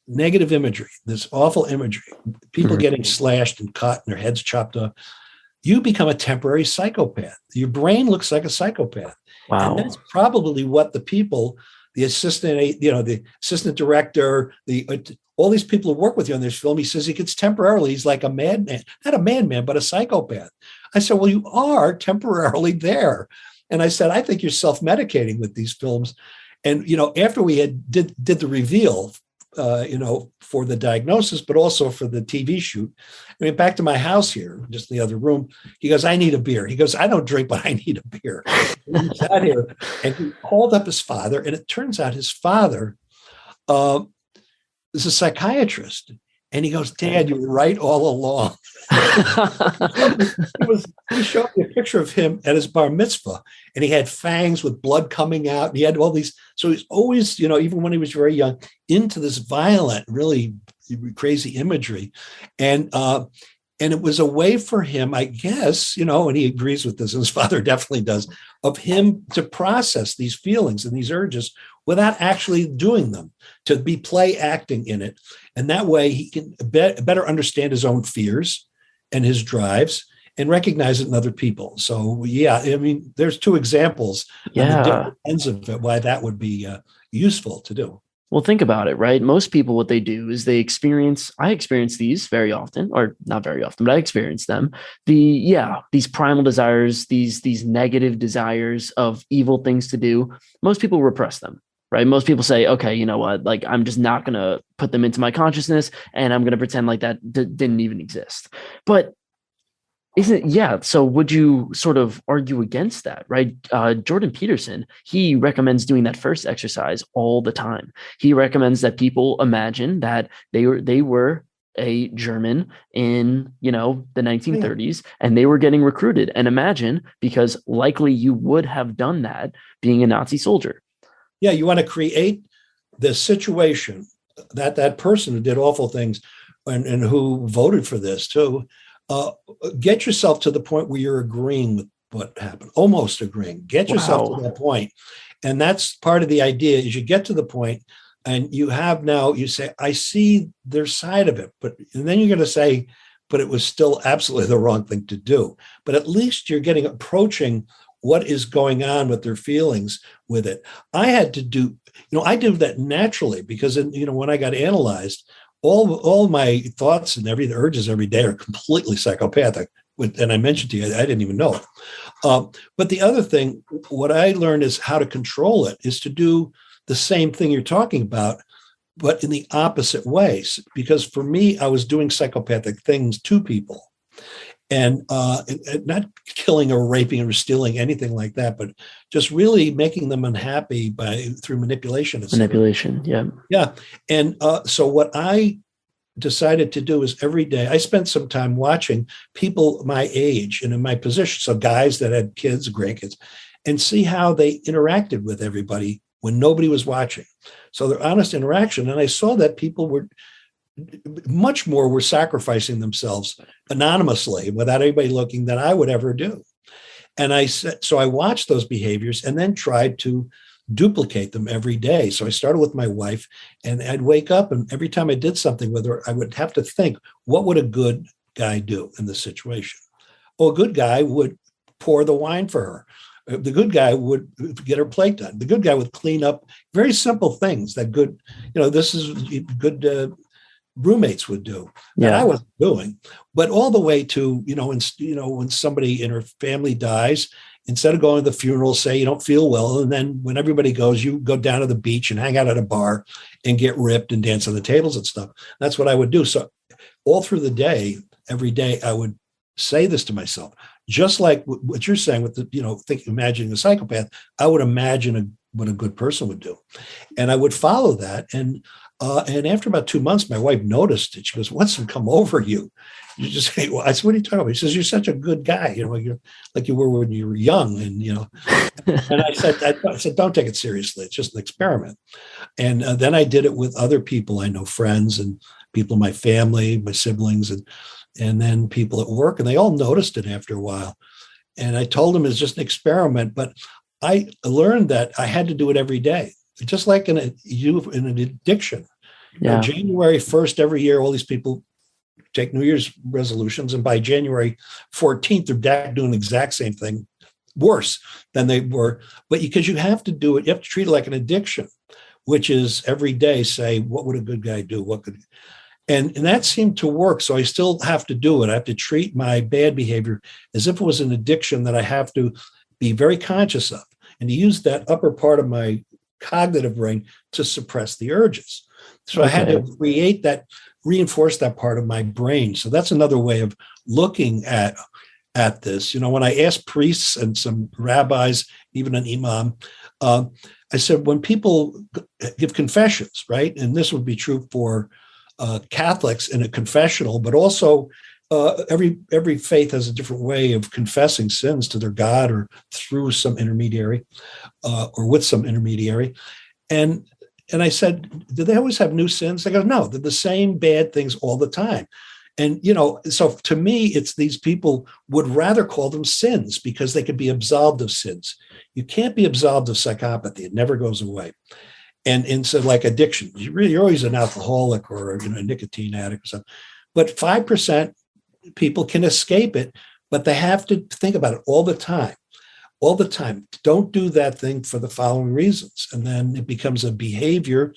negative imagery, this awful imagery, people getting slashed and cut and their heads chopped off, you become a temporary psychopath. Your brain looks like a psychopath. Wow. And that's probably what the assistant director, all these people who work with you on this film, he says he gets temporarily, he's like a madman, not a madman, but a psychopath. I said, well, you are temporarily there. And I said, I think you're self-medicating with these films. And, after we did the reveal, for the diagnosis, but also for the TV shoot, I mean, back to my house here, just in the other room, he goes, I need a beer. He goes, I don't drink, but I need a beer. And he sat here and he called up his father. And it turns out his father is a psychiatrist. And he goes, Dad, you were right all along. He showed me a picture of him at his bar mitzvah, and he had fangs with blood coming out. And he had all these. So he's always, even when he was very young, into this violent, really crazy imagery. And it was a way for him, I guess, and he agrees with this, and his father definitely does, of him to process these feelings and these urges without actually doing them, to be play acting in it. And that way he can better understand his own fears and his drives and recognize it in other people. So, yeah, I mean, there's two examples on the different ends of it, why that would be useful to do. Well, think about it, right? Most people, what they do is I experience these very often, or not very often, but I experience them. These primal desires, these negative desires of evil things to do. Most people repress them, right? Most people say, okay, you know what? Like, I'm just not going to put them into my consciousness, and I'm going to pretend like that didn't even exist. But so would you sort of argue against that, right? Jordan Peterson, he recommends doing that first exercise all the time. He recommends that people imagine that they were a German in, the 1930s, and they were getting recruited. And imagine, because likely you would have done that being a Nazi soldier. Yeah, you want to create the situation that person who did awful things and who voted for this too, get yourself to the point where you're agreeing with what happened, almost agreeing. Get yourself to that point. And that's part of the idea is you get to the point and you say, I see their side of it, and then you're going to say, but it was still absolutely the wrong thing to do. But at least you're approaching what is going on with their feelings with it. I had to do, I do that naturally because, when I got analyzed, all my thoughts and the urges every day are completely psychopathic. And I mentioned to you, I didn't even know it. But the other thing, what I learned is how to control it is to do the same thing you're talking about, but in the opposite ways. Because for me, I was doing psychopathic things to people. And not killing or raping or stealing, anything like that, but just really making them unhappy through manipulation. Manipulation, yeah. Yeah. And so what I decided to do is every day, I spent some time watching people my age and in my position, so guys that had kids, grandkids, and see how they interacted with everybody when nobody was watching. So their honest interaction. And I saw that people were sacrificing themselves anonymously without anybody looking than I would ever do. And so I watched those behaviors and then tried to duplicate them every day. So I started with my wife and I'd wake up and every time I did something with her, I would have to think, what would a good guy do in this situation? Well, a good guy would pour the wine for her. The good guy would get her plate done. The good guy would clean up very simple things that good, this is good roommates would do that I wasn't doing, but all the way to, when somebody in her family dies, instead of going to the funeral, say you don't feel well. And then when everybody goes, you go down to the beach and hang out at a bar and get ripped and dance on the tables and stuff. That's what I would do. So all through the day, every day, I would say this to myself, just like what you're saying with the, imagining a psychopath, I would imagine what a good person would do. And I would follow that. And after about 2 months, my wife noticed it. She goes, "What's come over you?" You just say, "Well," I said, "What are you talking about?" He says, "You're such a good guy, you're like you were when you were young." And and I said, "Don't take it seriously. It's just an experiment." And then I did it with other people I know, friends and people in my family, my siblings, and then people at work, and they all noticed it after a while. And I told them it's just an experiment, but I learned that I had to do it every day. Just like in an addiction. Yeah. January 1st, every year, all these people take New Year's resolutions. And by January 14th, they're back doing the exact same thing, worse than they were. But because you have to do it, you have to treat it like an addiction, which is every day say, what would a good guy do? And that seemed to work. So I still have to do it. I have to treat my bad behavior as if it was an addiction that I have to be very conscious of and to use that upper part of my cognitive brain to suppress the urges. So I had to reinforce that part of my brain. So that's another way of looking at this. When I asked priests and some rabbis, even an imam, I said, when people give confessions, right? And this would be true for Catholics in a confessional, but also every faith has a different way of confessing sins to their God or through some intermediary or with some intermediary. And I said, do they always have new sins? They go, no, they're the same bad things all the time. And, so to me, it's these people would rather call them sins because they could be absolved of sins. You can't be absolved of psychopathy. It never goes away. And so like addiction, you're always an alcoholic or a nicotine addict or something. But 5% people can escape it, but they have to think about it all the time. All the time. Don't do that thing for the following reasons. And then it becomes a behavior.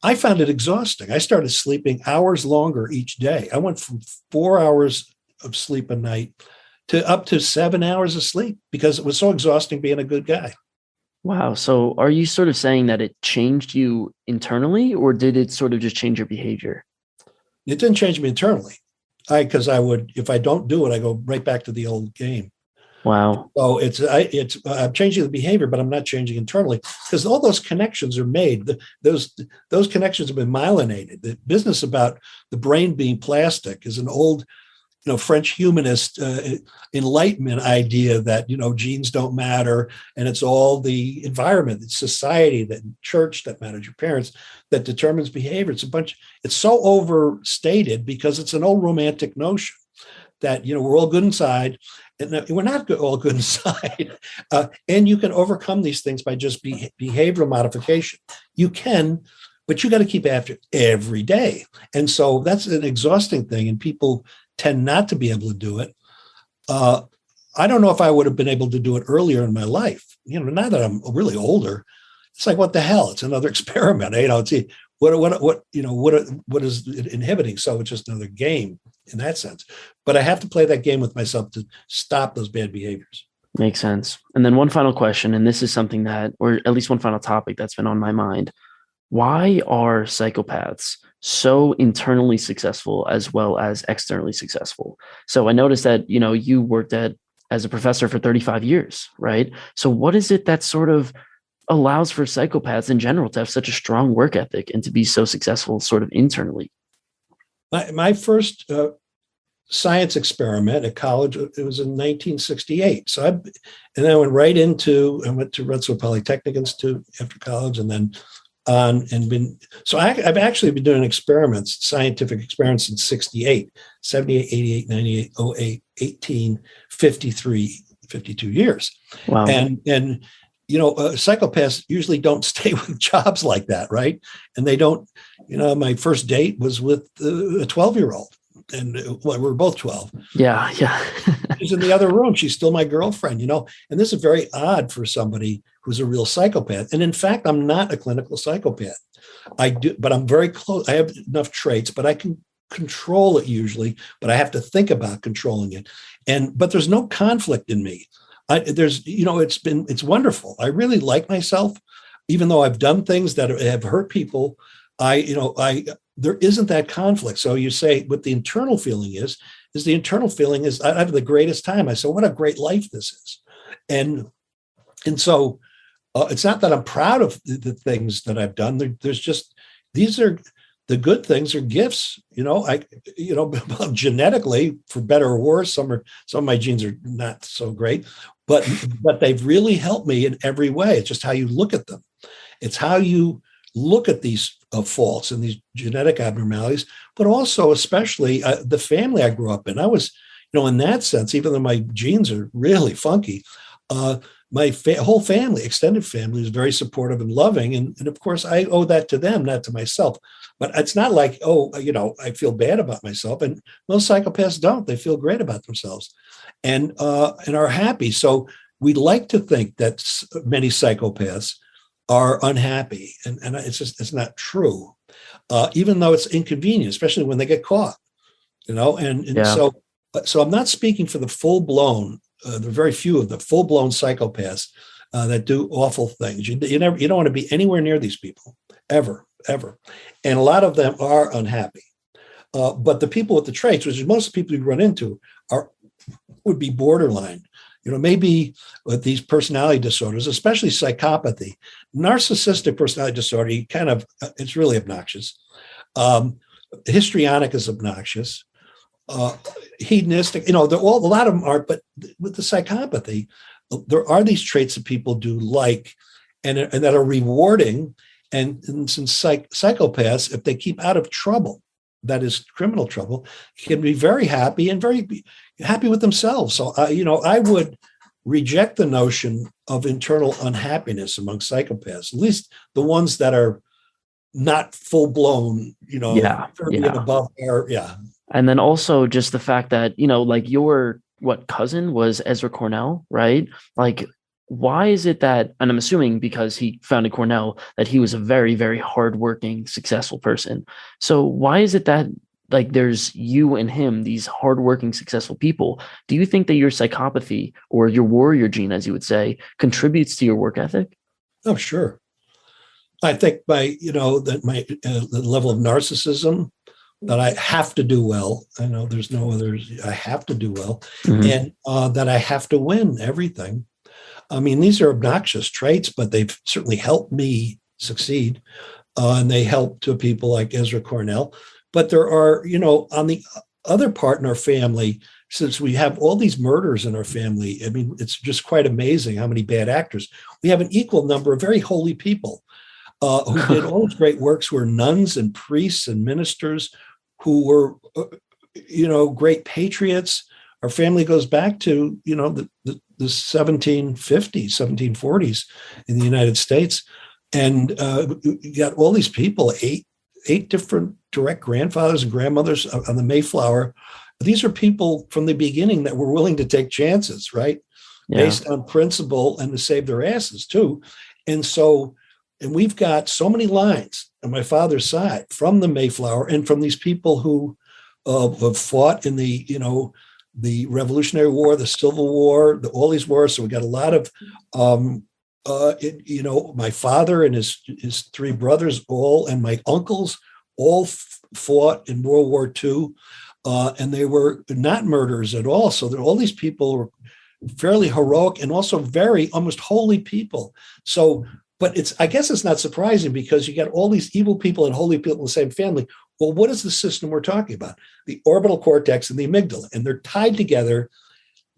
I found it exhausting. I started sleeping hours longer each day. I went from 4 hours of sleep a night to up to 7 hours of sleep because it was so exhausting being a good guy. Wow. So are you sort of saying that it changed you internally, or did it sort of just change your behavior? It didn't change me internally. Because I would, if I don't do it, I go right back to the old game. Wow. So I'm changing the behavior, but I'm not changing internally because all those connections are made. Those connections have been myelinated. The business about the brain being plastic is an old, French humanist enlightenment idea that genes don't matter, and it's all the environment, it's society, that church that matters, your parents, that determines behavior. It's so overstated because it's an old romantic notion that we're all good inside, and we're not all good inside. And you can overcome these things by just behavioral modification. You can, but you got to keep after it every day. And so that's an exhausting thing, and people tend not to be able to do it. I don't know if I would have been able to do it earlier in my life. Now that I'm really older, it's like, what the hell? It's another experiment. It's what is it inhibiting? So it's just another game in that sense. But I have to play that game with myself to stop those bad behaviors. Makes sense. And then one final question, and this is something that, or at least one final topic that's been on my mind. Why are psychopaths so internally successful as well as externally successful? So I noticed that, you worked as a professor for 35 years, right? So what is it that sort of allows for psychopaths in general to have such a strong work ethic and to be so successful sort of internally? My first science experiment at college, it was in 1968. So I went right into, I went to Rensselaer Polytechnic Institute after college, and then I've actually been doing experiments, scientific experiments, since 68, 78, 88, 98, 08, 18, 53, 52 years. Wow. And psychopaths usually don't stay with jobs like that, right? And they don't, my first date was with a 12-year-old, and we were both 12. Yeah. She's in the other room. She's still my girlfriend, and this is very odd for somebody who's a real psychopath. And in fact, I'm not a clinical psychopath. But I'm very close. I have enough traits, but I can control it usually, but I have to think about controlling it. But there's no conflict in me. It's wonderful. I really like myself, even though I've done things that have hurt people. There isn't that conflict. So you say what the internal feeling is the internal feeling is I have the greatest time. I say, what a great life this is. And so it's not that I'm proud of the things that I've done. There's just, these are the good things are gifts, genetically, for better or worse. Some of my genes are not so great, but they've really helped me in every way. It's just how you look at them. It's how you look at these faults and these genetic abnormalities, but also especially the family I grew up in. I was, in that sense, even though my genes are really funky, my whole family, extended family, is very supportive and loving. And of course, I owe that to them, not to myself. But it's not like, I feel bad about myself. And most psychopaths don't. They feel great about themselves and are happy. So we like to think that many psychopaths are unhappy. And it's not true, even though it's inconvenient, especially when they get caught, So I'm not speaking for the full-blown, there are very few of the full-blown psychopaths that do awful things. You don't want to be anywhere near these people, ever. And a lot of them are unhappy. But the people with the traits, which is most people you run into, would be borderline. Maybe with these personality disorders, especially psychopathy, narcissistic personality disorder, it's really obnoxious. Histrionic is obnoxious. Hedonistic, a lot of them are, but with the psychopathy, there are these traits that people do like, and that are rewarding. And since psychopaths, if they keep out of trouble, that is criminal trouble, can be very happy and very happy with themselves. So, I would reject the notion of internal unhappiness among psychopaths, at least the ones that are not full blown, 30 and above. And then also just the fact that, like your cousin was Ezra Cornell, right? Like, why is it that, and I'm assuming because he founded Cornell, that he was a very, very hardworking, successful person. So why is it that, like, there's you and him, these hardworking, successful people? Do you think that your psychopathy, or your warrior gene, as you would say, contributes to your work ethic? Oh, sure. I think the level of narcissism, that I have to do well. I know there's no others. I have to do well, Mm-hmm. and that I have to win everything. I mean, these are obnoxious traits, but they've certainly helped me succeed. And they help to people like Ezra Cornell. But there are, on the other part in our family, since we have all these murders in our family, I mean, it's just quite amazing how many bad actors. We have an equal number of very holy people who did all these great works, who were nuns and priests and ministers, who were, great patriots. Our family goes back to, the 1750s, 1740s in the United States. And you got all these people, eight different direct grandfathers and grandmothers on the Mayflower. These are people from the beginning that were willing to take chances, right? Yeah. Based on principle and to save their asses too. And we've got so many lines on my father's side from the Mayflower and from these people who have fought in the Revolutionary War, the Civil War, all these wars. So we got a lot of, my father and his three brothers and my uncles all fought in World War II, and they were not murderers at all. So all these people were fairly heroic and also very almost holy people. So, but I guess it's not surprising because you got all these evil people and holy people in the same family. Well, what is the system we're talking about? The orbital cortex and the amygdala, and they're tied together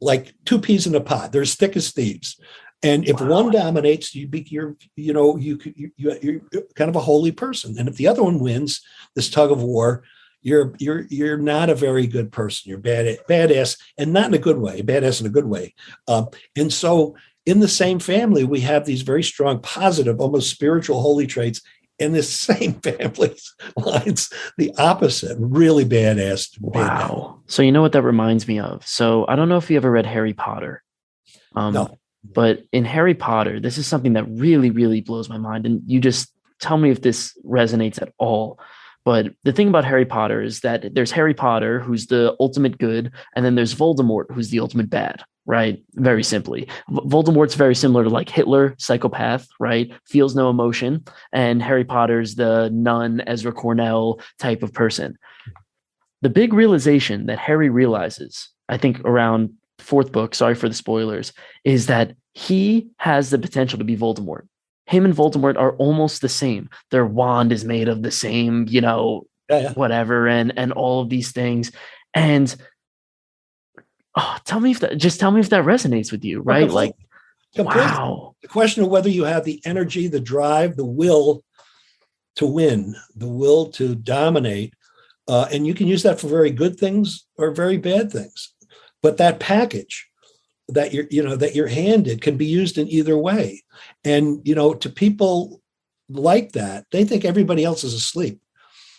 like two peas in a pod. They're as thick as thieves. And if one dominates, you're kind of a holy person. And if the other one wins this tug of war, you're not a very good person. You're badass, and not in a good way. Badass in a good way. And so, in the same family, we have these very strong, positive, almost spiritual, holy traits. In this same family lines, the opposite, really badass. Wow. So you know what that reminds me of? So I don't know if you ever read Harry Potter. No. But in Harry Potter, this is something that really, really blows my mind. And you just tell me if this resonates at all. But the thing about Harry Potter is that there's Harry Potter, who's the ultimate good, and then there's Voldemort, who's the ultimate bad, right? Very simply. Voldemort's very similar to like Hitler, psychopath, right? Feels no emotion. And Harry Potter's the nun, Ezra Cornell type of person. The big realization that Harry realizes, I think around fourth book, sorry for the spoilers, is that he has the potential to be Voldemort. Him and Voldemort are almost the same. Their wand is made of the same, whatever, and all of these things. And tell me if that resonates with you, right? Completely. Wow. The question of whether you have the energy, the drive, the will to win, the will to dominate, and you can use that for very good things or very bad things. But that package that you're handed can be used in either way. And, to people like that, they think everybody else is asleep.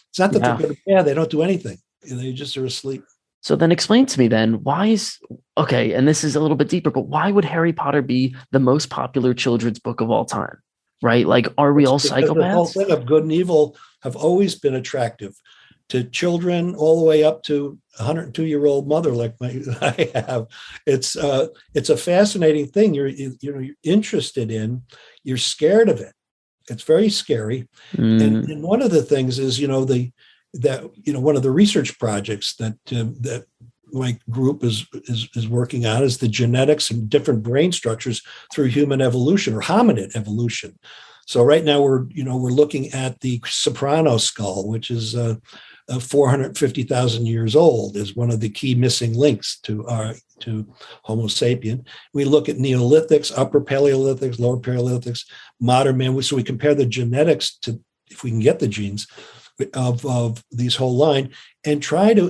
It's not that they're good or bad. They don't do anything. They just are asleep. So then explain to me then, and this is a little bit deeper, but why would Harry Potter be the most popular children's book of all time? Right? Like, are we all psychopaths? The whole thing of good and evil have always been attractive to children, all the way up to a 102-year-old mother like I have. It's a fascinating thing. You're interested in. You're scared of it. It's very scary. And one of the things is one of the research projects that my group is working on is the genetics and different brain structures through human evolution or hominid evolution. So right now we're looking at the soprano skull, which is 450,000 years old, is one of the key missing links to Homo sapien. We look at Neolithics, Upper Paleolithics, Lower Paleolithics, modern man. So we compare the genetics to, if we can get the genes of these whole line, and try to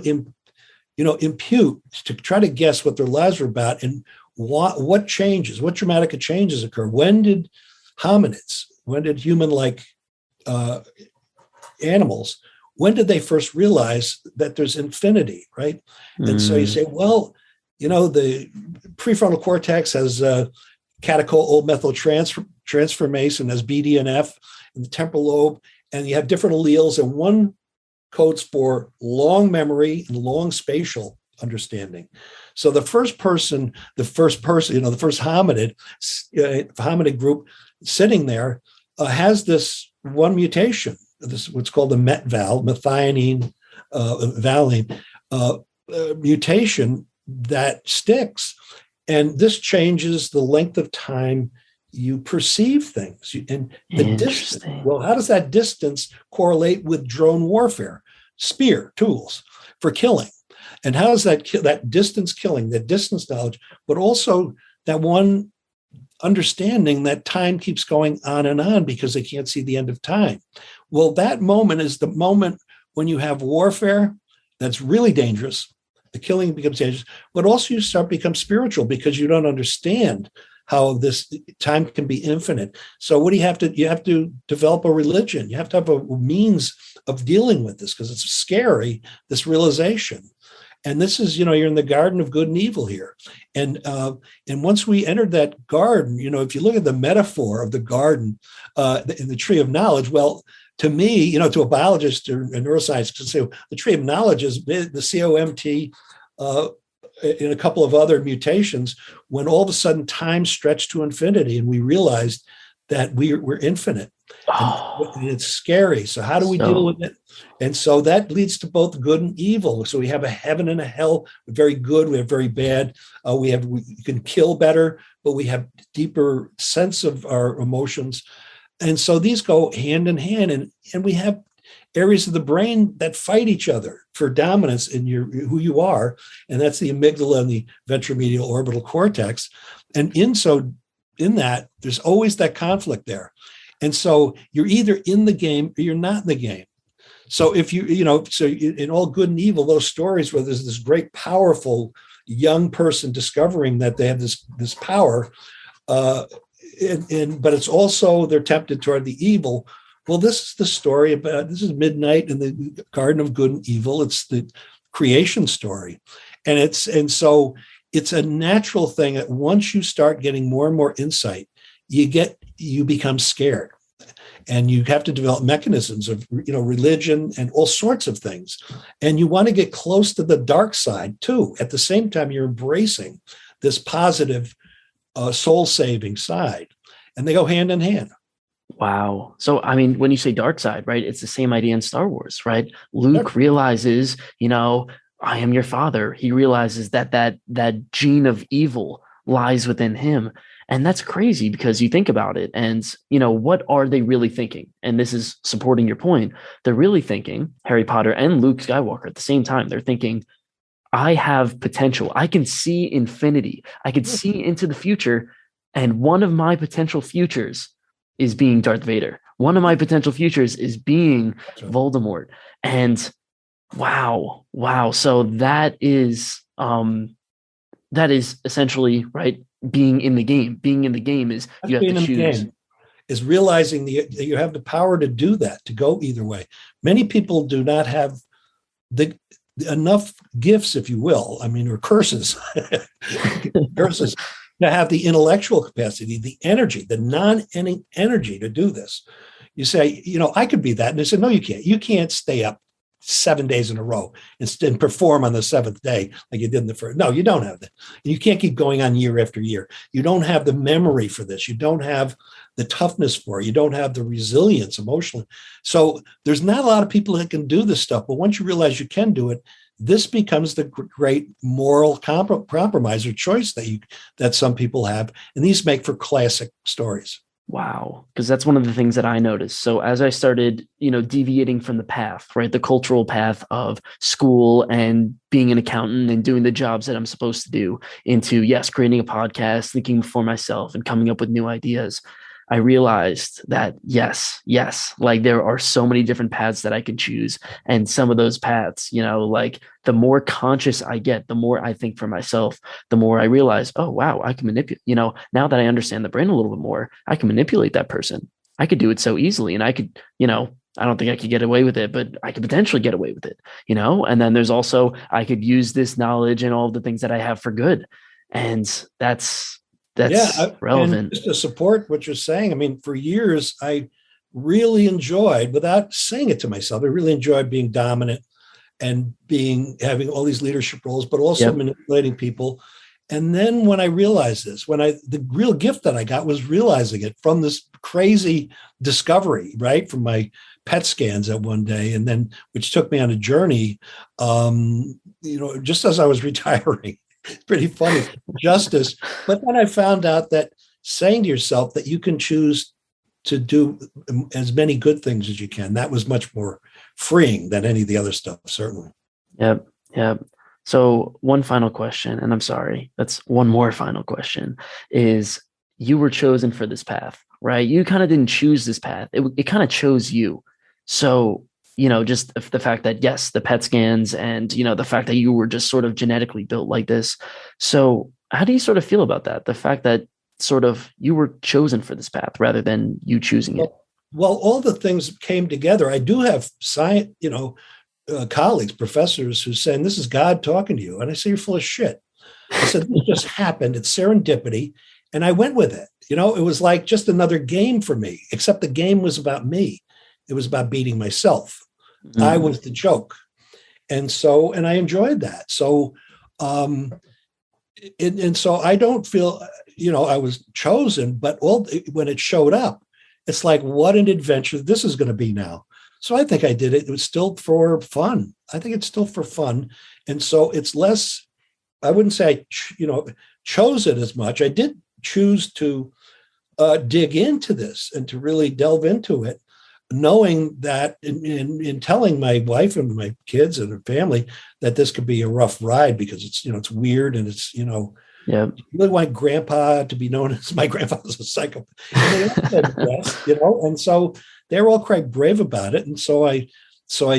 impute, to try to guess what their lives were about and what changes, what dramatic changes occur. When did human-like animals, when did they first realize that there's infinity, right? And so you say, well, the prefrontal cortex has catechol methyl transformation as BDNF, and the temporal lobe, and you have different alleles, and one codes for long memory and long spatial understanding. So the first hominid group sitting there has this one mutation, this what's called the MET valve, methionine valine mutation that sticks. And this changes the length of time you perceive things. And the distance, well, how does that distance correlate with drone warfare? Spear tools for killing. And how does that distance killing, that distance knowledge, but also that one understanding that time keeps going on because they can't see the end of time. Well, that moment is the moment when you have warfare that's really dangerous. The killing becomes dangerous, but also you start to become spiritual because you don't understand how this time can be infinite. So what do you have to? You have to develop a religion. You have to have a means of dealing with this because it's scary, this realization. And this is, you're in the garden of good and evil here. And once we entered that garden, if you look at the metaphor of the garden in the tree of knowledge, well, to me, to a biologist or a neuroscientist, to say the tree of knowledge is the COMT in a couple of other mutations, when all of a sudden time stretched to infinity and we realized that we're infinite. And it's scary. So how do we deal with it? And so that leads to both good and evil. So we have a heaven and a hell, very good, we have very bad. We can kill better, but we have deeper sense of our emotions. And so these go hand in hand. And we have areas of the brain that fight each other for dominance in who you are. And that's the amygdala and the ventromedial orbital cortex. And in that, there's always that conflict there. And so you're either in the game or you're not in the game. So if in all good and evil, those stories where there's this great, powerful young person discovering that they have this power, but it's also they're tempted toward the evil. Well, this is the story this is midnight in the garden of good and evil. It's the creation story. And so it's a natural thing that once you start getting more and more insight, you become scared. And you have to develop mechanisms of, religion and all sorts of things. And you want to get close to the dark side too. At the same time, you're embracing this positive soul-saving side. And they go hand in hand. Wow. So, when you say dark side, right, it's the same idea in Star Wars, right? Luke realizes, I am your father. He realizes that gene of evil lies within him. And that's crazy because you think about it and, what are they really thinking? And this is supporting your point. They're really thinking, Harry Potter and Luke Skywalker at the same time, they're thinking, I have potential. I can see infinity. I can see into the future. And one of my potential futures is being Darth Vader. One of my potential futures is being Voldemort. And wow. So that is essentially, right, being in the game. Being in the game is you have to choose. Is realizing that you have the power to do that, to go either way. Many people do not have enough gifts, if you will, or curses, curses, to have the intellectual capacity, the energy, the non-ending energy to do this. You say, I could be that. And they said, no, you can't. You can't stay up 7 days in a row and perform on the seventh day like you did in the first. No, you don't have that. And you can't keep going on year after year. You don't have the memory for this. You don't have the toughness for it. You don't have the resilience emotionally. So there's not a lot of people that can do this stuff. But once you realize you can do it, this becomes the great moral compromise or choice that some people have. And these make for classic stories. Wow. Because that's one of the things that I noticed. So as I started, deviating from the path, right, the cultural path of school and being an accountant and doing the jobs that I'm supposed to do into, yes, creating a podcast, thinking for myself and coming up with new ideas, I realized that yes, like there are so many different paths that I can choose. And some of those paths, like the more conscious I get, the more I think for myself, the more I realize, oh, wow, I can manipulate, now that I understand the brain a little bit more, I can manipulate that person. I could do it so easily. And I could, I don't think I could get away with it, but I could potentially get away with it, and then there's also, I could use this knowledge and all of the things that I have for good. And that's relevant. And just to support what you're saying, for years, I really enjoyed, without saying it to myself, I really enjoyed being dominant and having all these leadership roles, but also manipulating people. And then when I realized this, the real gift that I got was realizing it from this crazy discovery, right? From my PET scans at one day, and then which took me on a journey, just as I was retiring. Pretty funny, justice. But then I found out that saying to yourself that you can choose to do as many good things as you can, that was much more freeing than any of the other stuff, certainly. Yep. So one final question, and I'm sorry, that's one more final question, is you were chosen for this path, right? You kind of didn't choose this path. It kind of chose you. So, just the fact that, yes, the PET scans and, the fact that you were just sort of genetically built like this. So how do you sort of feel about that? The fact that sort of you were chosen for this path rather than you choosing it. Well, all the things came together. I do have science, colleagues, professors who saying, this is God talking to you. And I say, you're full of shit. I said, it just happened. It's serendipity. And I went with it. It was like just another game for me, except the game was about me. It was about beating myself. Mm-hmm. I was the joke. And I enjoyed that. So, and so I don't feel, I was chosen, but when it showed up, it's like, what an adventure this is going to be now. So I think I did it. It was still for fun. I think it's still for fun. And so it's less, I wouldn't say, chose it as much. I did choose to dig into this and to really delve into it, knowing that in telling my wife and my kids and her family that this could be a rough ride because it's, it's weird and it's, yeah. You really want grandpa to be known as my grandfather's a psychopath. And they all said yes, and so they were all quite brave about it. And so I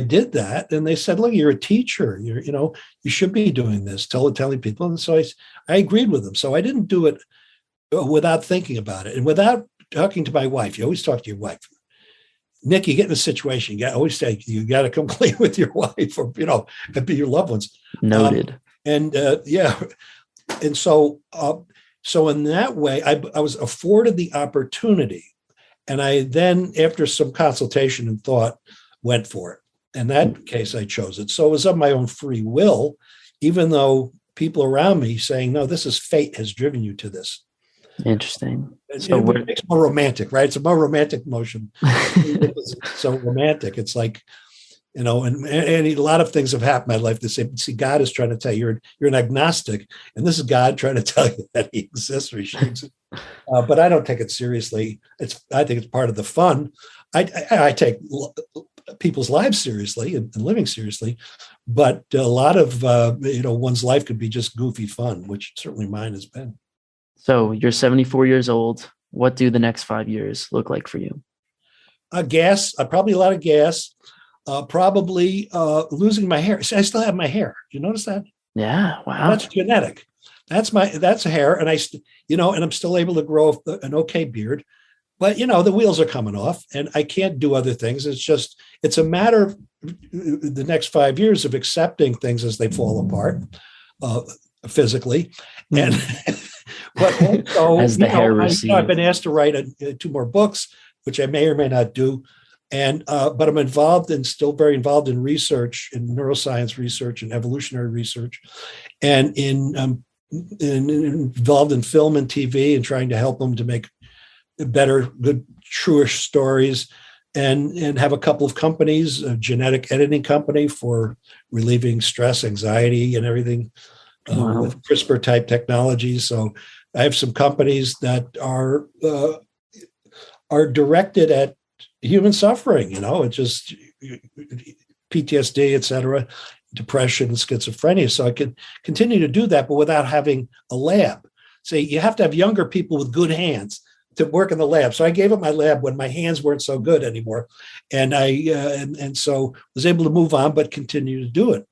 did that. And they said, look, you're a teacher. You should be doing this, telling people. And so I agreed with them. So I didn't do it without thinking about it and without talking to my wife. You always talk to your wife. Nick, you get in a situation, always say you got to come clean with your wife or, and be your loved ones. Noted. Yeah. And so in that way, I was afforded the opportunity. And I then, after some consultation and thought, went for it. In that case, I chose it. So it was of my own free will, even though people around me saying, no, this is fate has driven you to this. Interesting. So it makes it more romantic, right? It's a more romantic motion. It's so romantic. It's like, and a lot of things have happened in my life. They say, see, God is trying to tell you you're an agnostic, and this is God trying to tell you that He exists or He exists. But I don't take it seriously. I think it's part of the fun. I take people's lives seriously and living seriously, but a lot of one's life could be just goofy fun, which certainly mine has been. So you're 74 years old. What do the next 5 years look like for you? Gas, probably a lot of gas. Probably losing my hair. See, I still have my hair. You notice that? Yeah. Wow. That's genetic. That's hair. And and I'm still able to grow an okay beard, but the wheels are coming off and I can't do other things. It's a matter of the next 5 years of accepting things as they fall apart, physically. And, but also, as the hair recedes. I've been asked to write 2 more books, which I may or may not do. And but I'm still very involved in research, in neuroscience research and evolutionary research, and involved in film and TV and trying to help them to make better, good, truer stories, and have a couple of companies, a genetic editing company for relieving stress, anxiety, and everything with CRISPR type technology. So I have some companies that are directed at human suffering, it's just PTSD, et cetera, depression, schizophrenia. So I can continue to do that, but without having a lab. See, you have to have younger people with good hands to work in the lab. So I gave up my lab when my hands weren't so good anymore. And and so was able to move on, but continue to do it,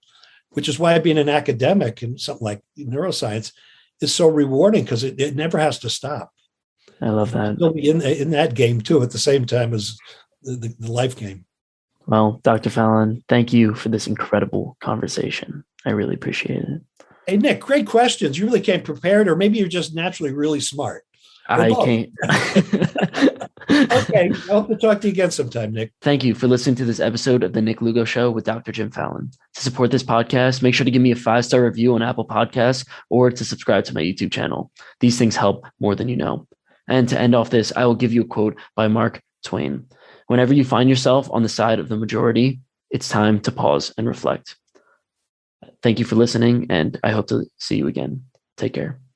which is why being an academic in something like neuroscience is so rewarding because it never has to stop. I love that. You'll be in that game too at the same time as the life game. Well, Dr. Fallon, thank you for this incredible conversation. I really appreciate it. Hey, Nick, great questions. You really came prepared, or maybe you're just naturally really smart. I can't. Okay. I hope to talk to you again sometime, Nick. Thank you for listening to this episode of the Nick Lugo Show with Dr. Jim Fallon. To support this podcast, make sure to give me a 5-star review on Apple Podcasts or to subscribe to my YouTube channel. These things help more than you know. And to end off this, I will give you a quote by Mark Twain. Whenever you find yourself on the side of the majority, it's time to pause and reflect. Thank you for listening, and I hope to see you again. Take care.